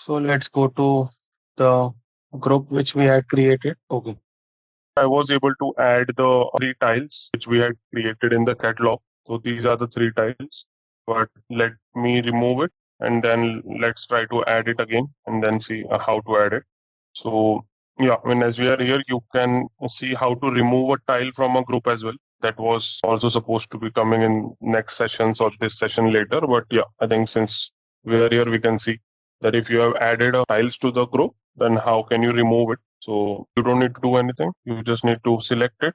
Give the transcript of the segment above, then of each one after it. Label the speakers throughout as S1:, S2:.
S1: So let's go to the group which we had created. Okay.
S2: I was able to add the three tiles which we had created in the catalog. So these are the three tiles, but let me remove it and then let's try to add it again and then see how to add it. So yeah, as we are here, you can see how to remove a tile from a group as well. That was also supposed to be coming in next sessions or this session later. But yeah, I think since we are here, we can see that if you have added a tiles to the group, then how can you remove it? So you don't need to do anything. You just need to select it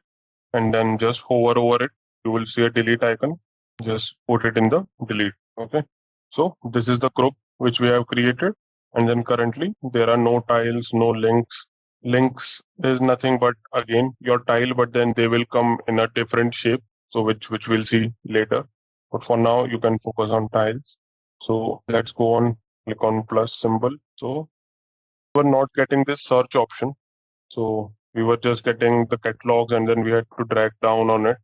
S2: and then just hover over it. You will see a delete icon. Just put it in the delete. Okay. So this is the group which we have created. And then currently there are no tiles, no links. Links is nothing but again your tile, but then they will come in a different shape. So which we'll see later. But for now you can focus on tiles. So let's go on, click on plus symbol. So we're not getting this search option. So we were just getting the catalogs and then we had to drag down on it.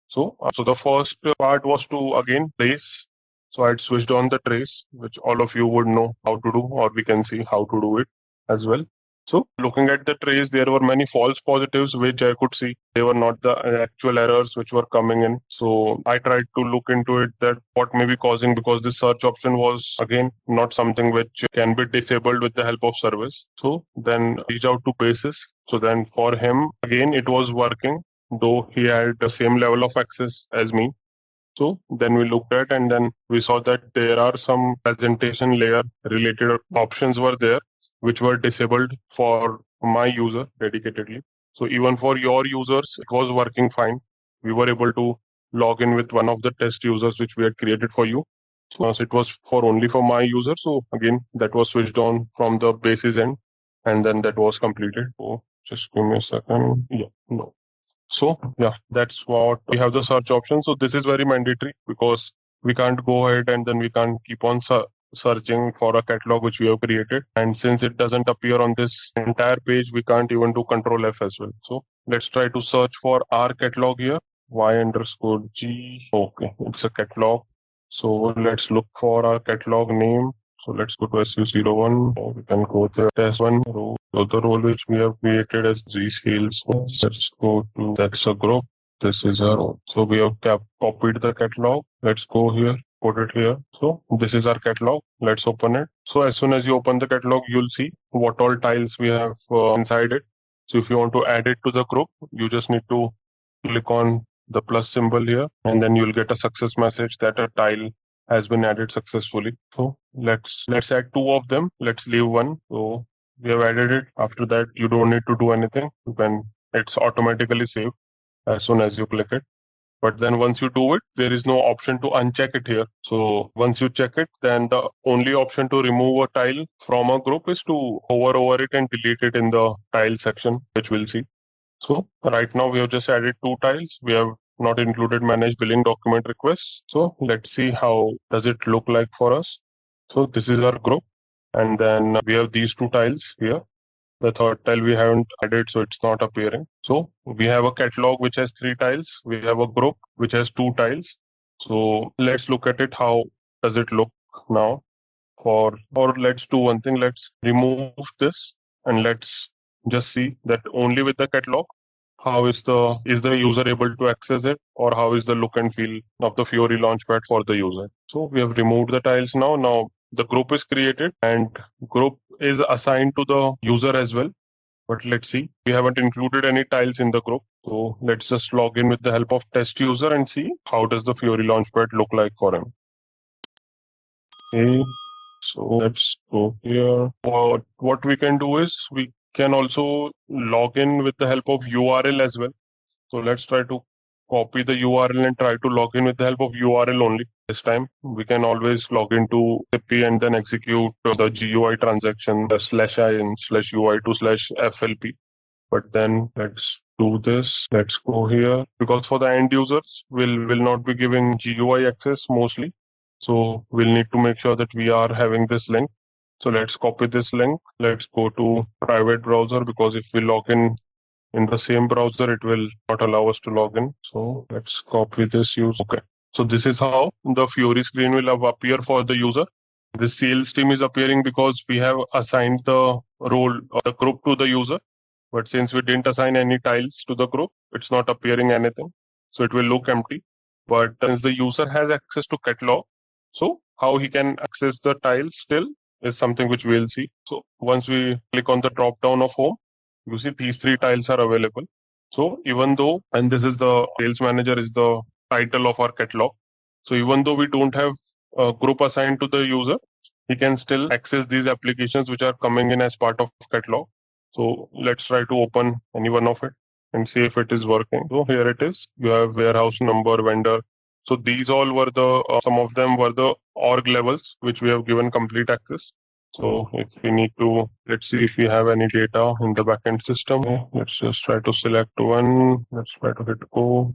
S2: So the first part was to again trace. So I had switched on the trace, which all of you would know how to do, or we can see how to do it as well. So looking at the trace, there were many false positives which I could see. They were not the actual errors which were coming in. So I tried to look into it that what may be causing, because the search option was again not something which can be disabled with the help of service. So then reach out to basis. So then for him, again, it was working, though he had the same level of access as me. So then we looked at and then we saw that there are some presentation layer related options were there, which were disabled for my user dedicatedly. So even for your users, it was working fine. We were able to log in with one of the test users which we had created for you. So it was only for my user. So again, that was switched on from the basis end and then that was completed. So just give me a second. Yeah, no. So yeah, that's what we have the search option. So this is very mandatory because we can't go ahead and then we can't keep on searching for a catalog which we have created. And since it doesn't appear on this entire page, we can't even do Control F as well. So let's try to search for our catalog here. Y_G. Okay, it's a catalog. So let's look for our catalog name. So let's go to SU01. Or we can go to test one row. So the role which we have created as Z sales. Let's go to that's a group. This is our role. So we have copied the catalog. Let's go here, put it here. So this is our catalog. Let's open it. So as soon as you open the catalog, you'll see what all tiles we have inside it. So if you want to add it to the group, you just need to click on the plus symbol here, and then you'll get a success message that a tile has been added successfully. So let's add two of them. Let's leave one. So we have added it. After that, you don't need to do anything. It's automatically saved as soon as you click it. But then once you do it, there is no option to uncheck it here. So once you check it, then the only option to remove a tile from a group is to hover over it and delete it in the tile section, which we'll see. So right now we have just added two tiles. We have not included manage billing document requests. So let's see how does it look like for us. So this is our group. And then we have these two tiles here. The third tile we haven't added, so it's not appearing. So we have a catalog which has three tiles. We have a group which has two tiles. So let's look at it. How does it look now? Or let's do one thing. Let's remove this and let's just see that only with the catalog, how is the user able to access it, or how is the look and feel of the Fiori Launchpad for the user. So we have removed the tiles now. Now the group is created and group is assigned to the user as well. But let's see, we haven't included any tiles in the group. So let's just log in with the help of test user and see how does the Fiori Launchpad look like for him. Okay, so let's go here. What we can do is we can also log in with the help of URL as well. So let's try to copy the URL and try to log in with the help of URL only. This time we can always log into SAP and then execute the GUI transaction /in/UI2/FLP. But then let's do this. Let's go here because for the end users, will not be giving GUI access mostly. So we'll need to make sure that we are having this link. So let's copy this link. Let's go to private browser because if we log in the same browser, it will not allow us to log in. So let's copy this use. Okay. So this is how the Fiori screen will appear for the user. The sales team is appearing because we have assigned the role or the group to the user. But since we didn't assign any tiles to the group, it's not appearing anything. So it will look empty. But since the user has access to catalog, so how he can access the tiles still is something which we'll see. So once we click on the drop down of home, you see these three tiles are available. So even though, and this is the sales manager is the title of our catalog. So even though we don't have a group assigned to the user, he can still access these applications which are coming in as part of catalog. So let's try to open any one of it and see if it is working. So here it is. You have warehouse number, vendor. So these all were the, some of them were the org levels which we have given complete access. So if we need to, let's see if we have any data in the backend system. Okay, let's just try to select one. Let's try to hit go.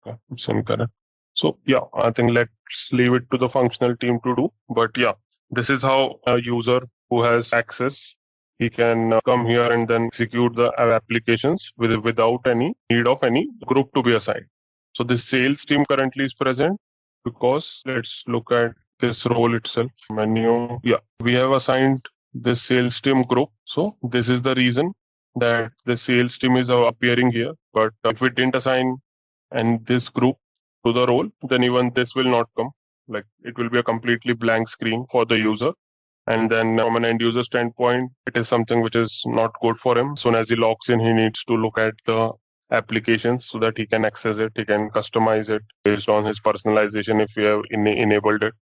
S2: Okay, it's incorrect. So yeah, I think let's leave it to the functional team to do. But yeah, this is how a user who has access, he can come here and then execute the applications without any need of any group to be assigned. So the sales team currently is present because let's look at this role itself. Menu. Yeah, we have assigned this sales team group. So this is the reason that the sales team is appearing here. But if we didn't assign and this group to the role, then even this will not come. Like it will be a completely blank screen for the user. And then from an end user standpoint, it is something which is not good for him. As soon as he logs in, he needs to look at the applications so that he can access it, he can customize it based on his personalization if we have enabled it.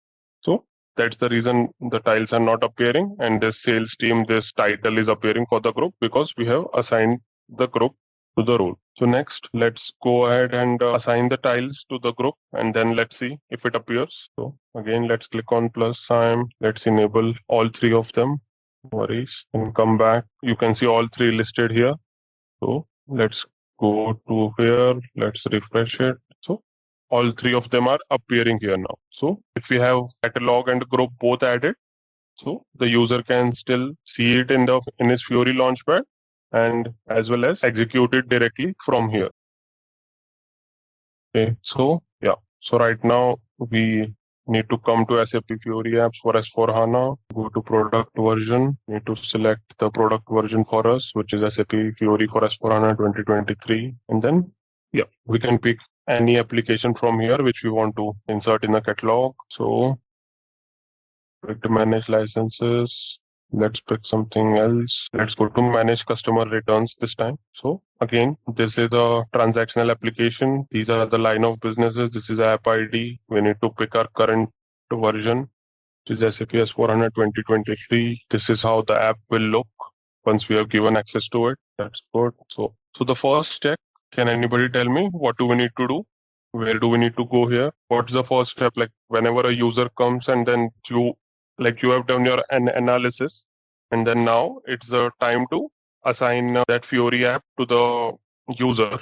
S2: So that's the reason the tiles are not appearing, and this sales team, this title is appearing for the group because we have assigned the group to the role. So next, let's go ahead and assign the tiles to the group, and then let's see if it appears. So again, let's click on plus sign. Let's enable all three of them. No worries. And come back. You can see all three listed here. So let's go to here. Let's refresh it. So all three of them are appearing here now. So if we have catalog and group both added, so the user can still see it in his Fiori launchpad and as well as execute it directly from here. Okay, so yeah, so right now we need to come to SAP Fiori apps for S4HANA, go to product version, need to select the product version for us, which is SAP Fiori for S4HANA 2023. And then, yeah, we can pick any application from here which we want to insert in the catalog. So click to manage licenses. Let's pick something else. Let's go to manage customer returns this time. So again, this is the transactional application. These are the line of businesses. This is app ID. We need to pick our current version, which is SAP S400 2023. This is how the app will look once we have given access to it. That's good. So the first check, can anybody tell me what do we need to do? Where do we need to go here? What's the first step? Like whenever a user comes and then you have done your analysis, and then now it's the time to assign that Fiori app to the user.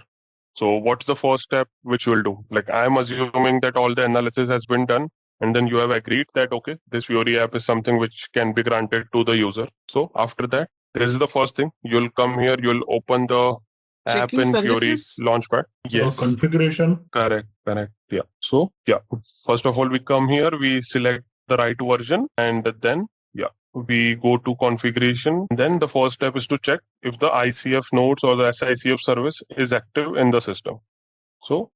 S2: So what's the first step which we'll do? Like I'm assuming that all the analysis has been done, and then you have agreed that, okay, this Fiori app is something which can be granted to the user. So after that, this is the first thing. You'll come here, you'll open the app in Fiori Launchpad. Yes.
S3: Configuration.
S2: Correct. Yeah. So yeah, first of all, we come here, we select the right version, and then we go to configuration. Then the first step is to check if the ICF nodes or the SICF service is active in the system. So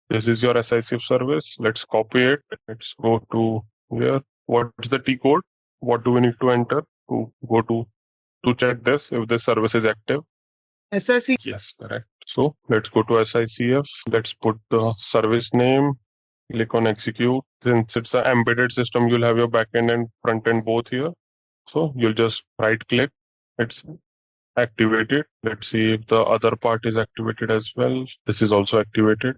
S2: this is your SICF service. Let's copy it. Let's go to here. What's the T code? What do we need to enter to go to check this if this service is active?
S4: SICF.
S2: Yes, correct. So let's go to SICF. Let's put the service name. Click on execute. Since it's an embedded system, you'll have your backend and front end both here. So you'll just right click. It's activated. Let's see if the other part is activated as well. This is also activated.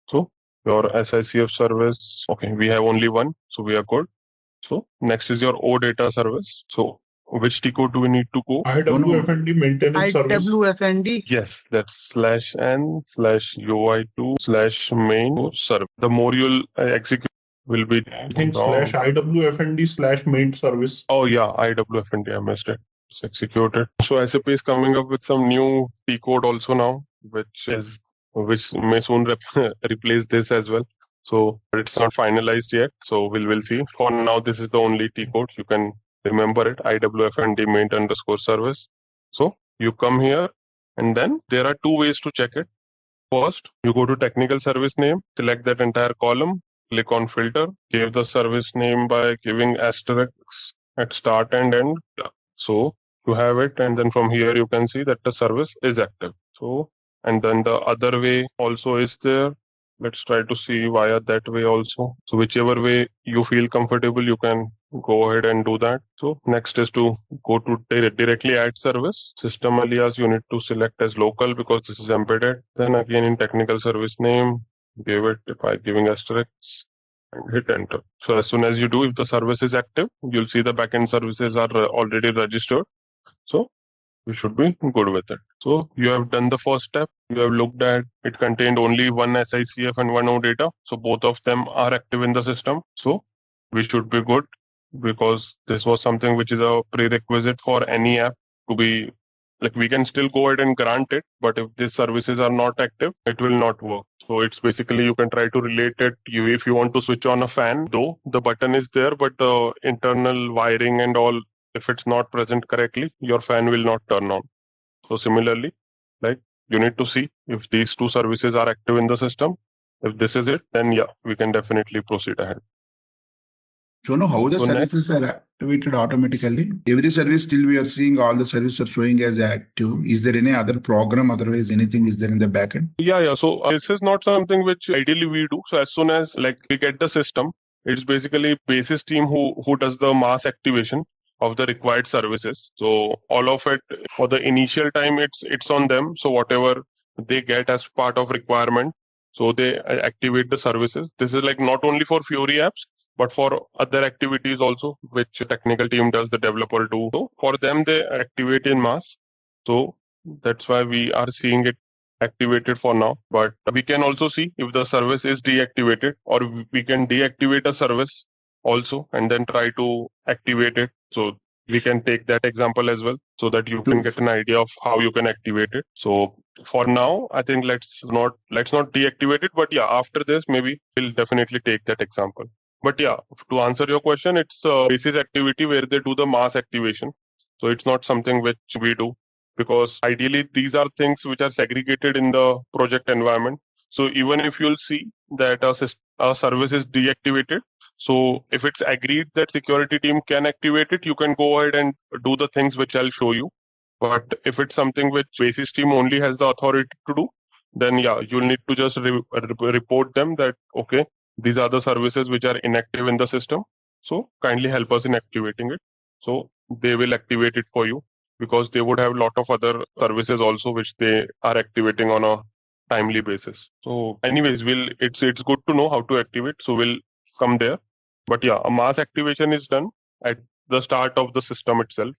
S2: So your SICF service, okay, we have only one, so we are good. So next is your OData service. So which T code do we need to go?
S3: IWFND maintenance service.
S4: IWFND.
S2: Yes, that's /n/UI2/main server. The more you'll execute will be.
S3: I think /IWFND/main service.
S2: Oh yeah, IWFND. I missed it. It's executed. So SAP is coming up with some new T code also now, which may soon replace this as well. So it's not finalized yet. So we'll see. For now, this is the only T code. You can remember it, IWFND maint underscore service. So you come here, and then there are two ways to check it. First, you go to technical service name, select that entire column, click on filter, give the service name by giving asterisks at start and end. So you have it, and then from here you can see that the service is active. So, and then the other way also is there. Let's try to see via that way also. So whichever way you feel comfortable, you can go ahead and do that. So next is to go to directly add service. System alias you need to select as local because this is embedded. Then again in technical service name, give it by giving asterisks and hit enter. So as soon as you do, if the service is active, you'll see the backend services are already registered. So we should be good with it. So you have done the first step. You have looked at it contained only one SICF and one OData. So both of them are active in the system. So we should be good because this was something which is a prerequisite for any app to be like we can still go ahead and grant it, but if these services are not active, it will not work. So it's basically you can try to relate it. If you want to switch on a fan, though the button is there, but the internal wiring and all, if it's not present correctly, your fan will not turn on. So similarly, like you need to see if these two services are active in the system. If this is it, then yeah, we can definitely proceed ahead.
S5: So know how the
S2: So
S5: services are activated automatically. Every service still we are seeing all the services are showing as active. Is there any other program? Otherwise, anything is there in the backend?
S2: Yeah. So this is not something which ideally we do. So as soon as like we get the system, it's basically basis team who does the mass activation of the required services. So all of it for the initial time, it's on them. So whatever they get as part of requirement, so they activate the services. This is like not only for Fiori apps, but for other activities also, which technical team does, the developer do. So for them, they activate in mass. So that's why we are seeing it activated for now. But we can also see if the service is deactivated, or we can deactivate a service also and then try to activate it. So we can take that example as well so that you can get an idea of how you can activate it. So for now, I think let's not deactivate it. But yeah, after this, maybe we'll definitely take that example. But yeah, to answer your question, it's a basis activity where they do the mass activation. So it's not something which we do because ideally these are things which are segregated in the project environment. So even if you'll see that a service is deactivated, so if it's agreed that security team can activate it, you can go ahead and do the things which I'll show you. But if it's something which basis team only has the authority to do, then yeah, you'll need to just report them that, okay, these are the services which are inactive in the system. So kindly help us in activating it. So they will activate it for you because they would have a lot of other services also which they are activating on a timely basis. So anyways, it's good to know how to activate. So we'll come there. But yeah, a mass activation is done at the start of the system itself.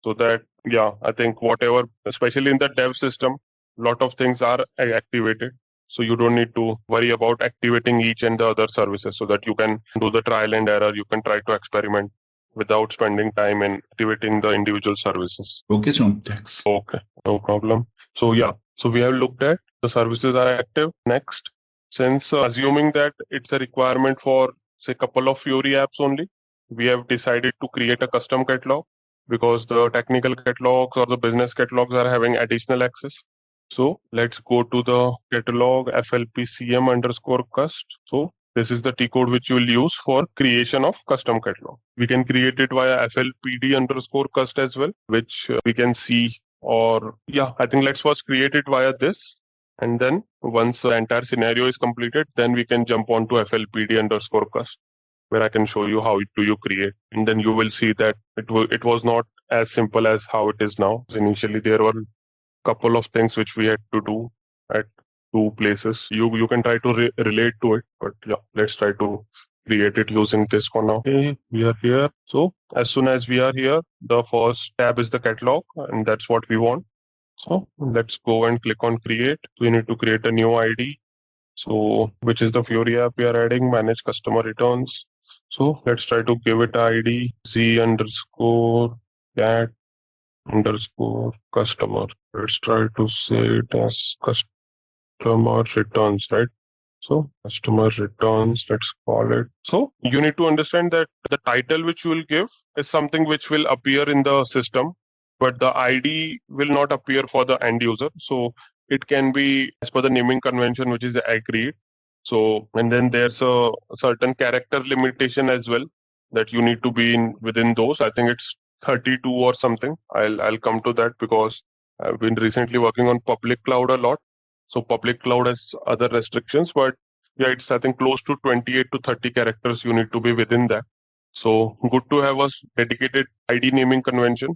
S2: So that, yeah, I think whatever, especially in the dev system, a lot of things are activated. So you don't need to worry about activating each and the other services so that you can do the trial and error. You can try to experiment without spending time in activating the individual services.
S5: Okay, Sean, thanks.
S2: Okay, no problem. So yeah, so we have looked at the services are active. Next, since assuming that it's a requirement for say couple of Fiori apps only, we have decided to create a custom catalog because the technical catalogs or the business catalogs are having additional access. So let's go to the catalog FLPCM underscore cust. So this is the T code which you will use for creation of custom catalog. We can create it via FLPD underscore cust as well, which we can see. Or yeah, I think let's first create it via this. And then once the entire scenario is completed, then we can jump on to FLPD underscore cust, where I can show you how do you create. And then you will see that it was not as simple as how it is now. Initially, there were couple of things which we had to do at two places. You can try to relate to it, but yeah, let's try to create it using this for now. Okay, we are here. So as soon as we are here, the first tab is the catalog, and that's what we want. So let's go and click on create. We need to create a new ID. So which is the Fiori app we are adding, manage customer returns. So let's try to give it ID Z underscore cat underscore customer. Let's try to say it as customer returns, right? So customer returns, let's call it. So you need to understand that the title which you will give is something which will appear in the system, but the ID will not appear for the end user. So it can be as per the naming convention which is agreed. So, and then there's a certain character limitation as well that you need to be in within those. I think it's 32 or something. I'll come to that because I've been recently working on public cloud a lot. So public cloud has other restrictions, but yeah, it's I think close to 28 to 30 characters you need to be within that. So good to have a dedicated ID naming convention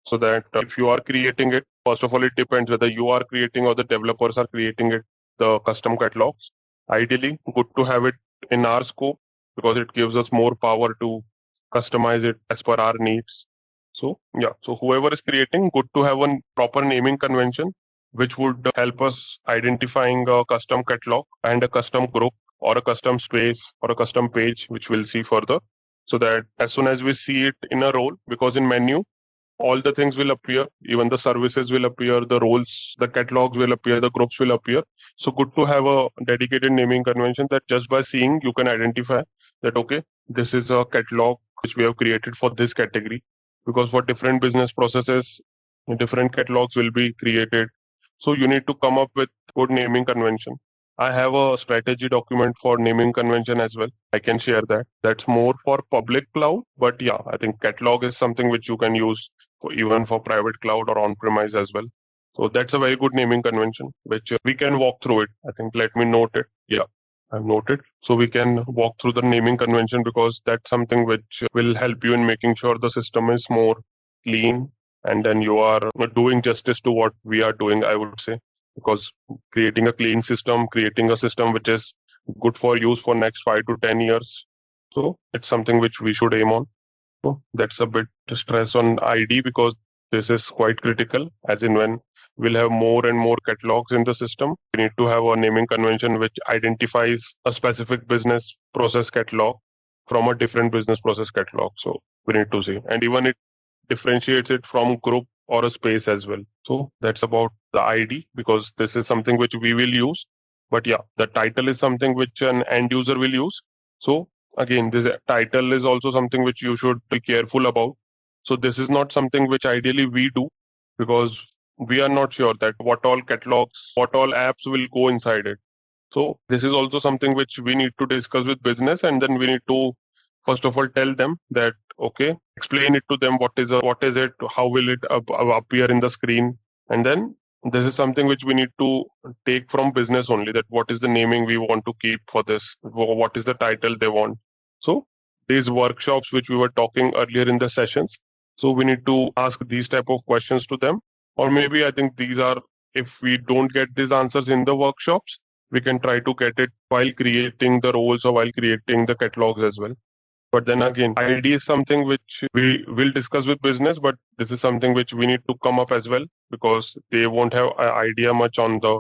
S2: so that if you are creating it, first of all, it depends whether you are creating or the developers are creating it, the custom catalogs. Ideally, good to have it in our scope because it gives us more power to customize it as per our needs. So yeah, so whoever is creating, good to have a proper naming convention which would help us identifying a custom catalog and a custom group or a custom space or a custom page, which we'll see further. So that as soon as we see it in a role, because in menu, all the things will appear, even the services will appear, the roles, the catalogs will appear, the groups will appear. So good to have a dedicated naming convention that just by seeing, you can identify that, okay, this is a catalog which we have created for this category. Because for different business processes, different catalogs will be created. So you need to come up with good naming convention. I have a strategy document for naming convention as well. I can share that. That's more for public cloud, but yeah, I think catalog is something which you can use even for private cloud or on-premise as well. So that's a very good naming convention, which we can walk through it. I think let me note it. Yeah, I've noted. So we can walk through the naming convention because that's something which will help you in making sure the system is more clean and then you are doing justice to what we are doing, I would say, because creating a clean system, creating a system which is good for use for next 5 to 10 years. So it's something which we should aim on. So that's a bit stress on ID because this is quite critical, as in when we'll have more and more catalogs in the system, we need to have a naming convention which identifies a specific business process catalog from a different business process catalog. So we need to see. And even it differentiates it from group or a space as well. So that's about the ID because this is something which we will use. But yeah, the title is something which an end user will use. So again, this title is also something which you should be careful about. So this is not something which ideally we do because we are not sure that what all catalogs, what all apps will go inside it. So this is also something which we need to discuss with business, and then we need to first of all tell them that okay, explain it to them what is it, how will it appear in the screen, and then this is something which we need to take from business only, that what is the naming we want to keep for this, what is the title they want. So these workshops which we were talking earlier in the sessions, so we need to ask these type of questions to them, or maybe I think these are, if we don't get these answers in the workshops, we can try to get it while creating the roles or while creating the catalogs as well. But then again, ID is something which we will discuss with business, but this is something which we need to come up as well because they won't have an idea much on the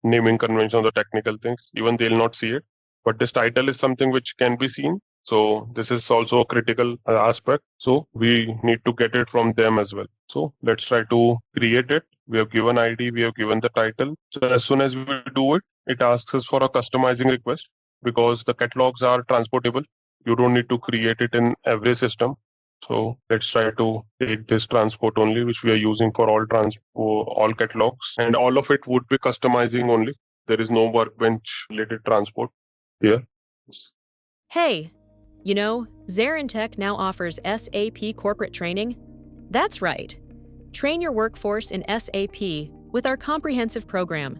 S2: naming convention, the technical things. Even they'll not see it. But this title is something which can be seen. So this is also a critical aspect. So we need to get it from them as well. So let's try to create it. We have given ID, we have given the title. So as soon as we do it, it asks us for a customizing request because the catalogs are transportable. You don't need to create it in every system. So let's try to take this transport only, which we are using for all catalogs, and all of it would be customizing only. There is no workbench related transport here.
S6: Hey, you know, ZaranTech now offers SAP corporate training. That's right. Train your workforce in SAP with our comprehensive program.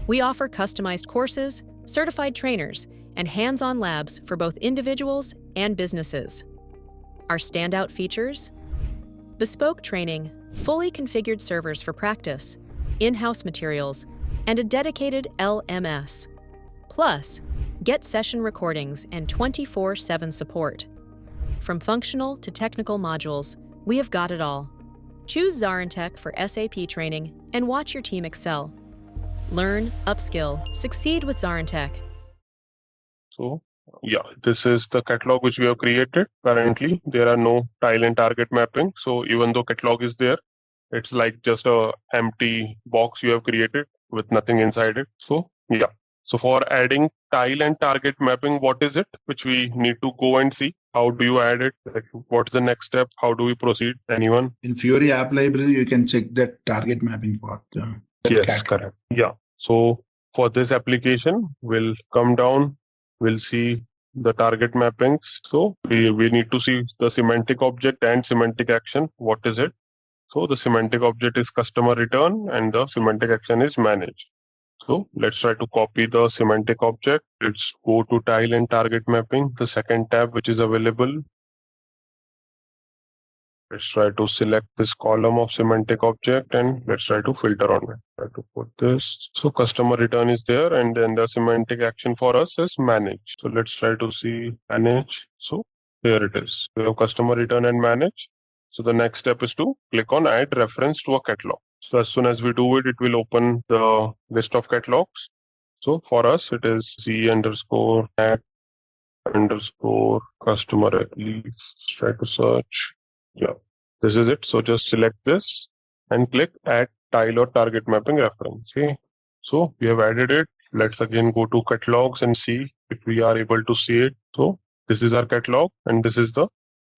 S6: We offer customized courses, certified trainers, and hands-on labs for both individuals and businesses. Our standout features: bespoke training, fully configured servers for practice, in-house materials, and a dedicated LMS. Plus, get session recordings and 24/7 support. From functional to technical modules, we have got it all. Choose ZaranTech for SAP training and watch your team excel. Learn, upskill, succeed with ZaranTech.
S2: So yeah, this is the catalog which we have created. Currently, there are no tile and target mapping. So even though catalog is there, it's like just a empty box you have created with nothing inside it. So yeah, So for adding tile and target mapping, what is it which we need to go and see? How do you add it? Like, what's the next step? How do we proceed? Anyone?
S5: In Fiori app library, you can check that target mapping part.
S2: Yes, correct. Yeah. So for this application, we'll come down, we'll see the target mappings. So we need to see the semantic object and semantic action. What is it? So the semantic object is customer return and the semantic action is manage. So let's try to copy the semantic object. Let's go to tile and target mapping, the second tab which is available. Let's try to select this column of semantic object and let's try to filter on it. Try to put this. So customer return is there and then the semantic action for us is manage. So let's try to see manage. So here it is. We have customer return and manage. So the next step is to click on add reference to a catalog. So as soon as we do it, it will open the list of catalogs. So for us, it is Z underscore add underscore customer at least. Try to search. Yeah, this is it. So just select this and click add tile or target mapping reference. Okay. So we have added it. Let's again go to catalogs and see if we are able to see it. So this is our catalog and this is the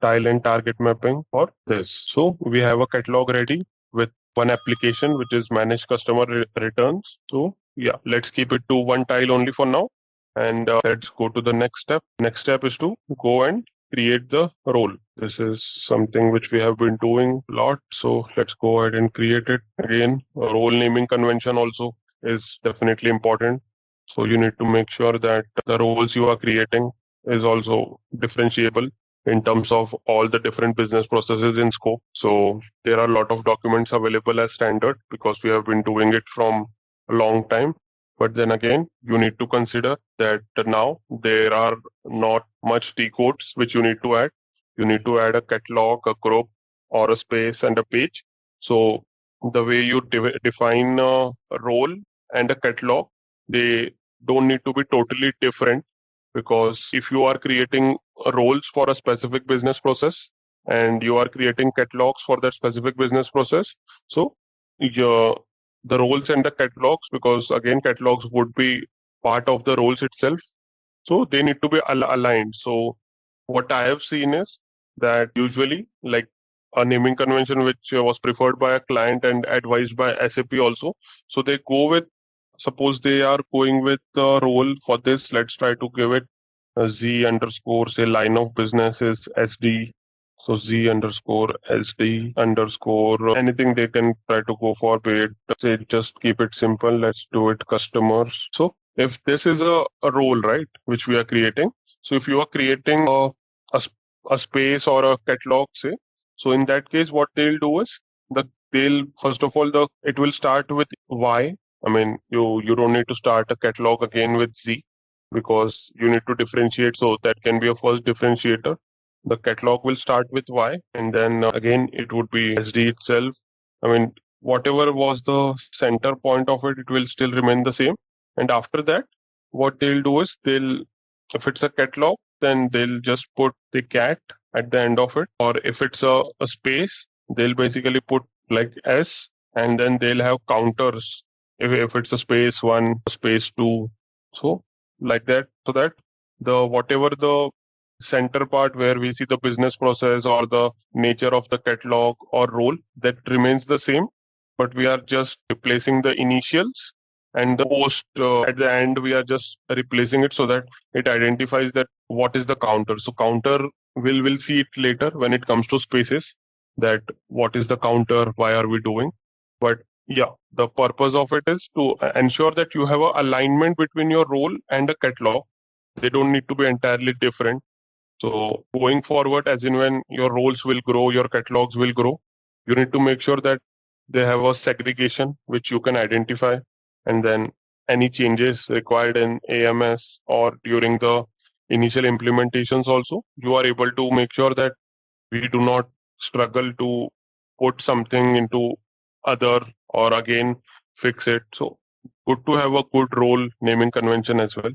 S2: tile and target mapping for this. So we have a catalog ready with one application which is manage customer returns. So yeah, let's keep it to one tile only for now. And let's go to the next step. Next step is to go and create the role. This is something which we have been doing a lot. So let's go ahead and create it. Again, a role naming convention also is definitely important. So you need to make sure that the roles you are creating is also differentiable in terms of all the different business processes in scope. So there are a lot of documents available as standard because we have been doing it from a long time. But then again, you need to consider that now there are not much T codes which you need to add. You need to add a catalog, a group, or a space and a page. So the way you define a role and a catalog, they don't need to be totally different, because if you are creating roles for a specific business process and you are creating catalogs for that specific business process, so the roles and the catalogs, because again catalogs would be part of the roles itself, so they need to be aligned. So what I have seen is that usually, like a naming convention which was preferred by a client and advised by SAP also, so they go with, suppose they are going with the role for this, let's try to give it a Z underscore, say line of business is SD. So Z underscore SD underscore anything they can try to go for, be it, say just keep it simple. Let's do it customers. So if this is a role, right, which we are creating. So if you are creating a space or a catalog, say, so in that case, what they'll do is they'll first of all it will start with Y. I mean, you don't need to start a catalog again with Z, because you need to differentiate. So that can be a first differentiator. The catalog will start with Y, and then again it would be SD itself. I mean, whatever was the center point of it, it will still remain the same. And after that, what they'll do is if it's a catalog, then they'll just put the cat at the end of it. Or if it's a space, they'll basically put like S, and then they'll have counters. If it's a space 1, space 2, so like that, so that whatever the center part where we see the business process or the nature of the catalog or role, that remains the same, but we are just replacing the initials, and the post at the end we are just replacing it so that it identifies that what is the counter. So counter, we'll see it later when it comes to spaces, that what is the counter, why are we doing. But yeah, the purpose of it is to ensure that you have an alignment between your role and a catalog. They don't need to be entirely different. So going forward, as in when your roles will grow, your catalogs will grow, you need to make sure that they have a segregation which you can identify, and then any changes required in AMS or during the initial implementations also, you are able to make sure that we do not struggle to put something into other or again fix it. So good to have a good role naming convention as well.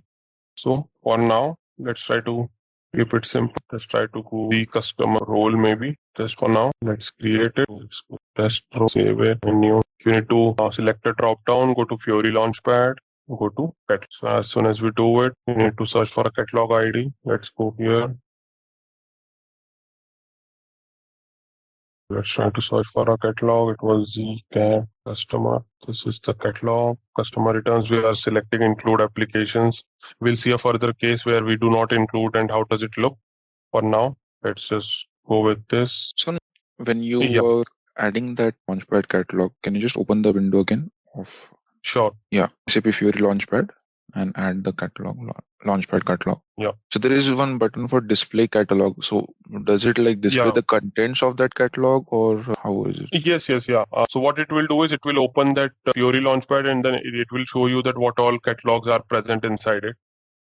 S2: So for now, let's try to keep it simple. Let's try to go the customer role maybe just for now. Let's create it. Let's go test role, save it, menu. You need to select a drop down, go to Fiori Launchpad, go to catalog. So as soon as we do it, we need to search for a catalog ID. Let's go here. Let's try to search for a catalog. It was zcat customer. This is the catalog. Customer returns. We are selecting include applications. We'll see a further case where we do not include and how does it look. For now, let's just go with this.
S7: So when you
S2: Yeah.
S7: were adding that Launchpad catalog, can you just open the window again of
S2: Sure.
S7: SAP Fiori Launchpad and add the catalog Launchpad catalog?
S2: Yeah.
S7: So there is one button for display catalog. So does it like display
S2: Yeah.
S7: the contents of that catalog, or how is it?
S2: Yes. Yeah. So what it will do is it will open that Fiori Launchpad and then it will show you that what all catalogs are present inside it.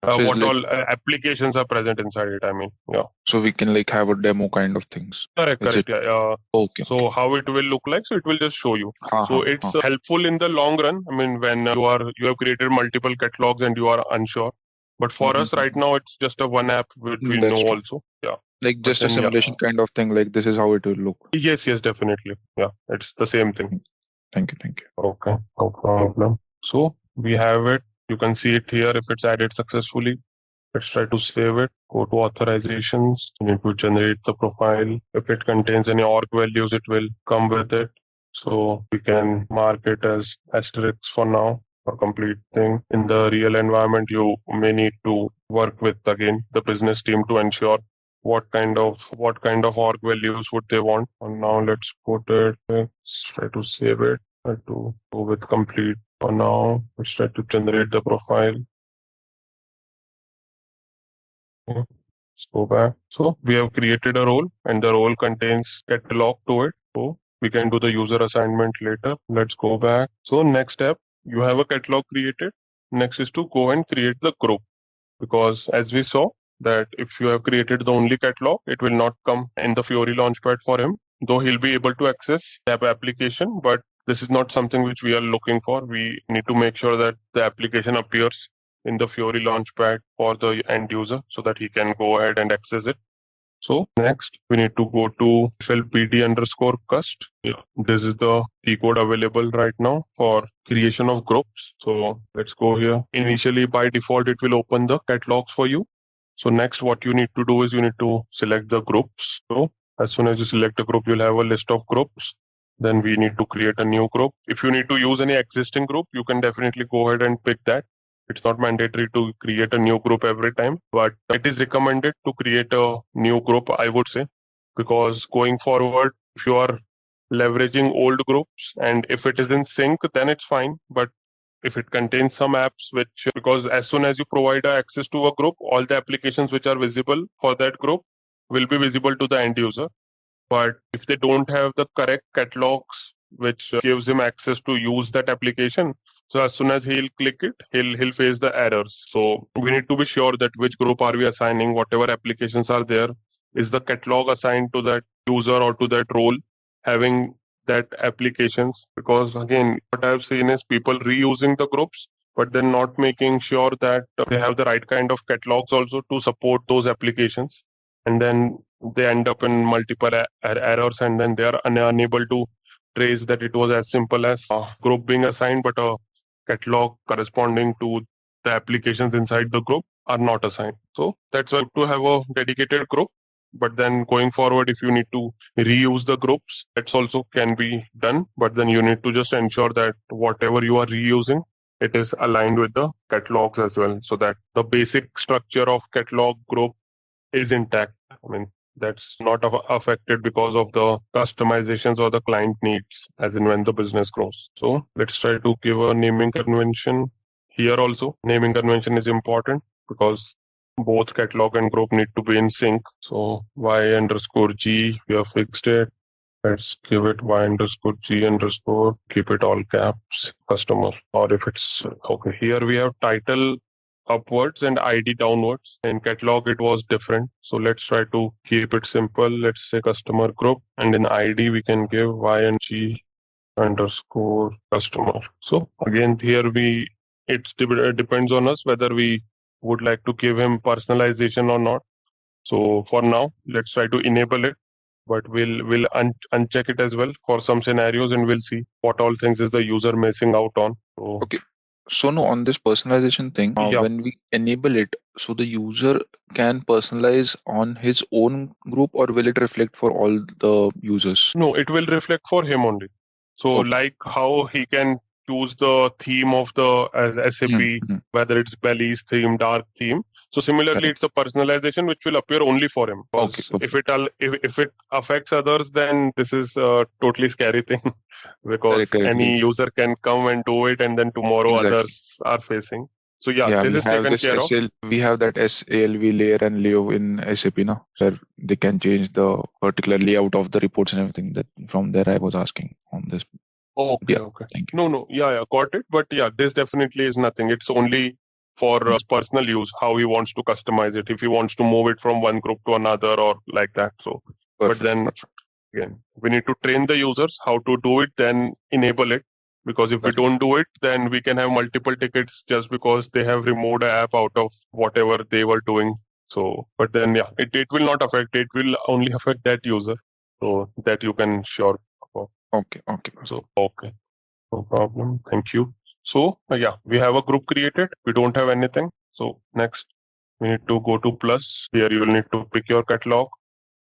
S7: So it's
S2: What
S7: like-
S2: all applications are present inside it. I mean, yeah.
S7: So we can like have a demo kind of things.
S2: Correct.
S7: Is it-
S2: Yeah.
S7: Okay.
S2: So how it will look like? So it will just show you.
S7: Uh-huh,
S2: So it's helpful in the long run. I mean, when you have created multiple catalogs and you are unsure. But for us right now, it's just a one app which we
S7: That's
S2: know
S7: true.
S2: also. Yeah.
S7: like just a
S2: then, yeah.
S7: simulation kind of thing. Like this is how it will look.
S2: Yes, definitely. Yeah, it's the same thing.
S7: Thank you.
S2: Okay, no problem. So we have it. You can see it here if it's added successfully. Let's try to save it. Go to authorizations. You need to generate the profile. If it contains any org values, it will come with it. So we can mark it as asterisk for now for complete thing. In the real environment, you may need to work with again the business team to ensure what kind of org values would they want. And now let's put it. Let's try to save it. Try to go with complete for now. Let's try to generate the profile. Okay. Let's go back. So we have created a role and the role contains catalog to it. So we can do the user assignment later. Let's go back. So next step, you have a catalog created. Next is to go and create the group, because as we saw that if you have created the only catalog, it will not come in the Fiori Launchpad for him, though he'll be able to access SAP application, but this is not something which we are looking for. We need to make sure that the application appears in the Fiori Launchpad for the end user so that he can go ahead and access it. So next, we need to go to FLPD_cust. Yeah, this is the C code available right now for creation of groups. So let's go here. Initially, by default, it will open the catalogs for you. So next, what you need to do is you need to select the groups. So as soon as you select a group, you'll have a list of groups. Then we need to create a new group. If you need to use any existing group, you can definitely go ahead and pick that. It's not mandatory to create a new group every time, but it is recommended to create a new group, I would say, because going forward, if you are leveraging old groups and if it is in sync, then it's fine. But if it contains some apps because as soon as you provide access to a group, all the applications which are visible for that group will be visible to the end user. But if they don't have the correct catalogs, which gives him access to use that application, so as soon as he'll click it, he'll face the errors. So we need to be sure that which group are we assigning, whatever applications are there, is the catalog assigned to that user or to that role having that applications. Because again, what I've seen is people reusing the groups, but then not making sure that they have the right kind of catalogs also to support those applications. And then they end up in multiple errors and then they are unable to trace that it was as simple as a group being assigned, but a catalog corresponding to the applications inside the group are not assigned. So that's why to have a dedicated group. But then going forward, if you need to reuse the groups, that's also can be done. But then you need to just ensure that whatever you are reusing, it is aligned with the catalogs as well, so that the basic structure of catalog group is intact. I mean, that's not affected because of the customizations or the client needs as in when the business grows. So let's try to give a naming convention here also. Naming convention is important because both catalog and group need to be in sync. So y_g, we have fixed it. Let's give it y_g_, keep it all caps, customer. Or if it's okay, here we have title upwards and ID downwards. In catalog, it was different. So let's try to keep it simple. Let's say customer group, and in ID, we can give y_g_customer. So again, here it depends on us whether we would like to give him personalization or not. So for now, let's try to enable it, but we'll uncheck it as well for some scenarios, and we'll see what all things is the user missing out on. So,
S7: Okay. So no, on this personalization thing,
S2: Yeah.
S7: when we enable it, so the user can personalize on his own group, or will it reflect for all the users?
S2: No, it will reflect for him only. So
S7: Okay.
S2: like how he can choose the theme of the SAP,
S7: Mhm.
S2: whether it's bellies theme, dark theme. So similarly,
S7: Correct.
S2: it's a personalization which will appear only for him.
S7: Okay,
S2: Because
S7: perfect.
S2: if it affects others, then this is a totally scary thing because
S7: Correct, correct.
S2: any
S7: Like,
S2: user can come and do it, and then tomorrow
S7: exactly.
S2: others are facing. So yeah,
S7: Yeah,
S2: this
S7: we
S2: is
S7: have
S2: taken
S7: this
S2: care of.
S7: we have that SALV layer and layout in SAP now, where they can change the particular layout of the reports and everything. That from there I was asking on this.
S2: Okay,
S7: Yeah,
S2: okay.
S7: thank you.
S2: No, yeah, got it. But yeah, this definitely is nothing. It's only for his personal use, how he wants to customize it, if he wants to move it from one group to another or like that. So, but
S7: Perfect,
S2: then
S7: perfect.
S2: again, we need to train the users how to do it, then enable it. Because if we
S7: Correct.
S2: don't do it, then we can have multiple tickets just because they have removed an app out of whatever they were doing. So, but then yeah, it will not affect, it will only affect that user. So that you can sure.
S7: Okay, okay, perfect.
S2: So, okay. No problem. Thank you. So, yeah, we have a group created. We don't have anything. So, next, we need to go to plus. Here, you will need to pick your catalog.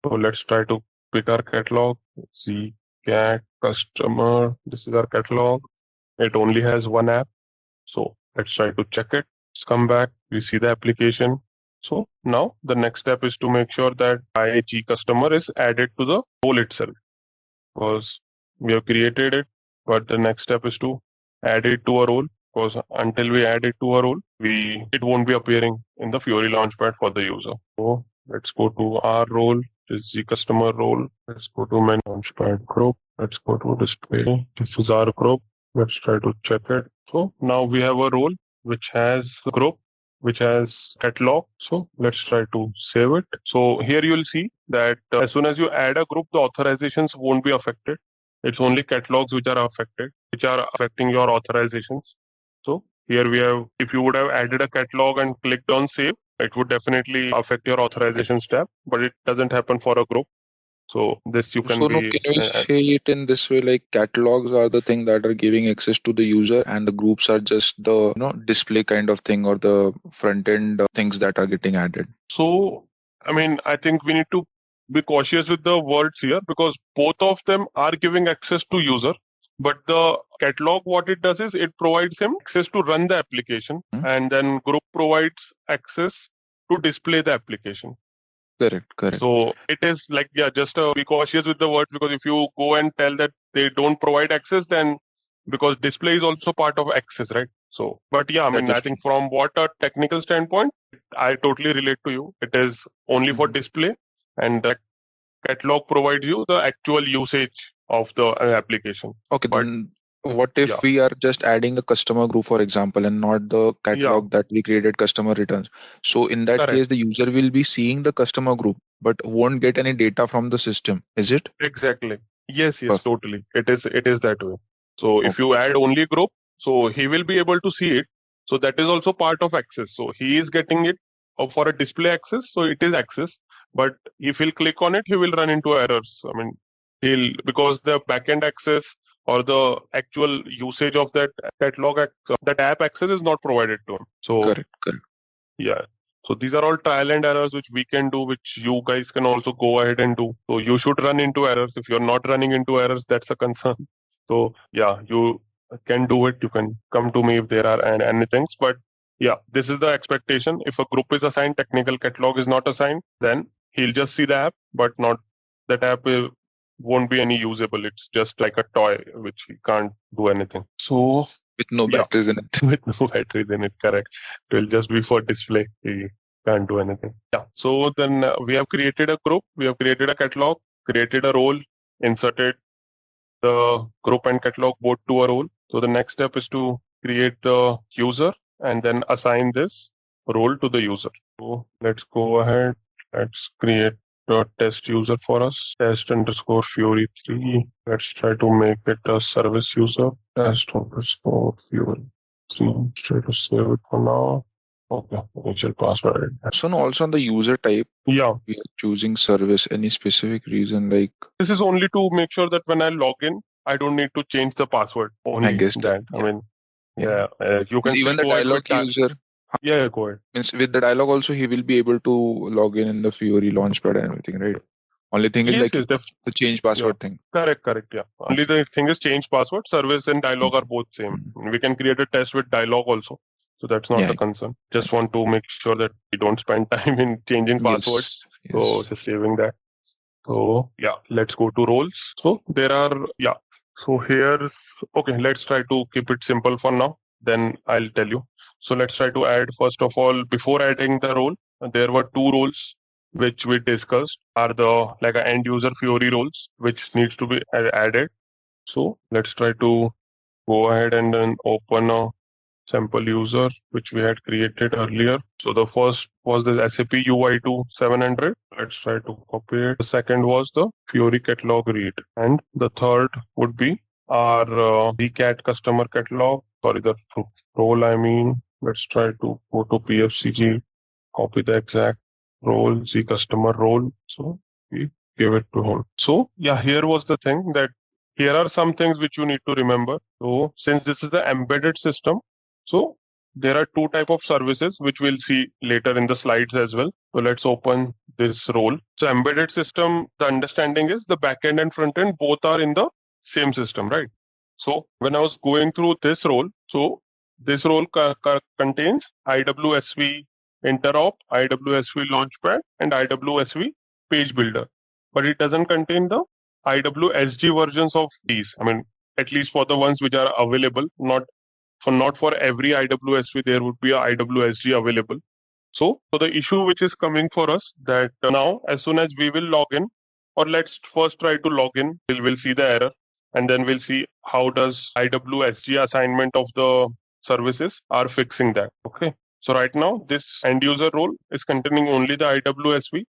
S2: So, let's try to pick our catalog. Cat customer. This is our catalog. It only has one app. So, let's try to check it. Let's come back. We see the application. So, now the next step is to make sure that IAG customer is added to the role itself. Because we have created it, but the next step is to add it to a role. Because until we add it to a role, it won't be appearing in the Fiori Launchpad for the user. So let's go to our role, this is the customer role. Let's go to main Launchpad group. Let's go to display. This is our group. Let's try to check it. So now we have a role which has a group which has catalog. So let's try to save it. So here you will see that as soon as you add a group, the authorizations won't be affected. It's only catalogs which are affected, which are affecting your authorizations. So here we have, if you would have added a catalog and clicked on save, it would definitely affect your authorizations tab, but it doesn't happen for a group. So this you can
S7: So no,
S2: be
S7: can we say it in this way, like catalogs are the thing that are giving access to the user, and the groups are just the display kind of thing, or the front end things that are getting added?
S2: So, I mean, I think we need to be cautious with the words here because both of them are giving access to user. But the catalog, what it does is it provides him access to run the application, and then group provides access to display the application.
S7: Correct, correct.
S2: So it is like, yeah, just be cautious with the words because if you go and tell that they don't provide access, then because display is also part of access, right? So, but yeah, I mean, I think from what a technical standpoint, I totally relate to you. It is only for display, and that catalog provides you the actual usage of the application.
S7: Okay,
S2: But
S7: then what if
S2: yeah.
S7: we are just adding a customer group, for example, and not the catalog that we created customer returns? So in that case, the user will be seeing the customer group, but won't get any data from the system, is it?
S2: Exactly. Yes,
S7: Perfect.
S2: totally. It is that way. So if you add only group, so he will be able to see it. So that is also part of access. So he is getting it for a display access. So it is access. But if he'll click on it, he will run into errors. I mean, because the backend access or the actual usage of that catalog, that app access is not provided to him. So
S7: correct.
S2: Yeah. So these are all trial and errors which we can do, which you guys can also go ahead and do. So you should run into errors. If you're not running into errors, that's a concern. So yeah, you can do it. You can come to me if there are any things. But yeah, this is the expectation. If a group is assigned, technical catalog is not assigned, then he'll just see the app, but not that app won't be any usable. It's just like a toy which he can't do anything. So
S7: with no batteries in it.
S2: With no batteries in it, correct. It will just be for display. We can't do anything. Yeah. So then we have created a group, we have created a catalog, created a role, inserted the group and catalog both to a role. So the next step is to create the user and then assign this role to the user. So let's go ahead. Let's create a test user for us. Test underscore Fiori 3. Let's try to make it a service user. Test underscore Fiori 3. Try to save it for now. Okay, initial password.
S7: So no, also on the user type,
S2: we are
S7: choosing service. Any specific reason? Like
S2: this is only to make sure that when I log in, I don't need to change the password. Only
S7: I guess
S2: that. I mean, Yeah, you can
S7: Even
S2: still
S7: the
S2: go ahead with
S7: dialog
S2: that.
S7: user,
S2: Yeah, go ahead.
S7: means with the dialog also, he will be able to log in the Fiori launchpad and everything, right? Only thing is
S2: Yes,
S7: like
S2: yes,
S7: the change password thing.
S2: correct. Yeah. Only the thing is change password. Service and dialog are both same. We can create a test with dialog also. So that's not
S7: Yeah.
S2: a concern. Just want to make sure that we don't spend time in changing passwords.
S7: Yes.
S2: So just saving that. So yeah, let's go to roles. So there are, So here, okay, let's try to keep it simple for now. Then I'll tell you. So let's try to add, first of all, before adding the role, there were two roles which we discussed are the like a end user Fiori roles, which needs to be added. So let's try to go ahead and then open a sample user which we had created earlier. So the first was the SAP UI2 700. Let's try to copy it. The second was the Fiori catalog read, and the third would be our VCAT customer catalog. Sorry, the role I mean. Let's try to go to PFCG, copy the exact role, Z customer role. So we give it to him. So yeah, here was the thing that here are some things which you need to remember. So since this is the embedded system, so there are two type of services which we'll see later in the slides as well. So let's open this role. So embedded system, the understanding is the backend and front end both are in the same system, right? So when I was going through this role, so this role contains IWSV interop, IWSV launchpad, and IWSV page builder. But it doesn't contain the IWSG versions of these. I mean, at least for the ones which are available, not for every IWSV there would be a IWSG available. So the issue which is coming for us that now as soon as we will log in, or let's first try to log in, we'll see the error, and then we'll see how does IWSG assignment of the services are fixing that. Okay. So right now this end user role is containing only the IWSV,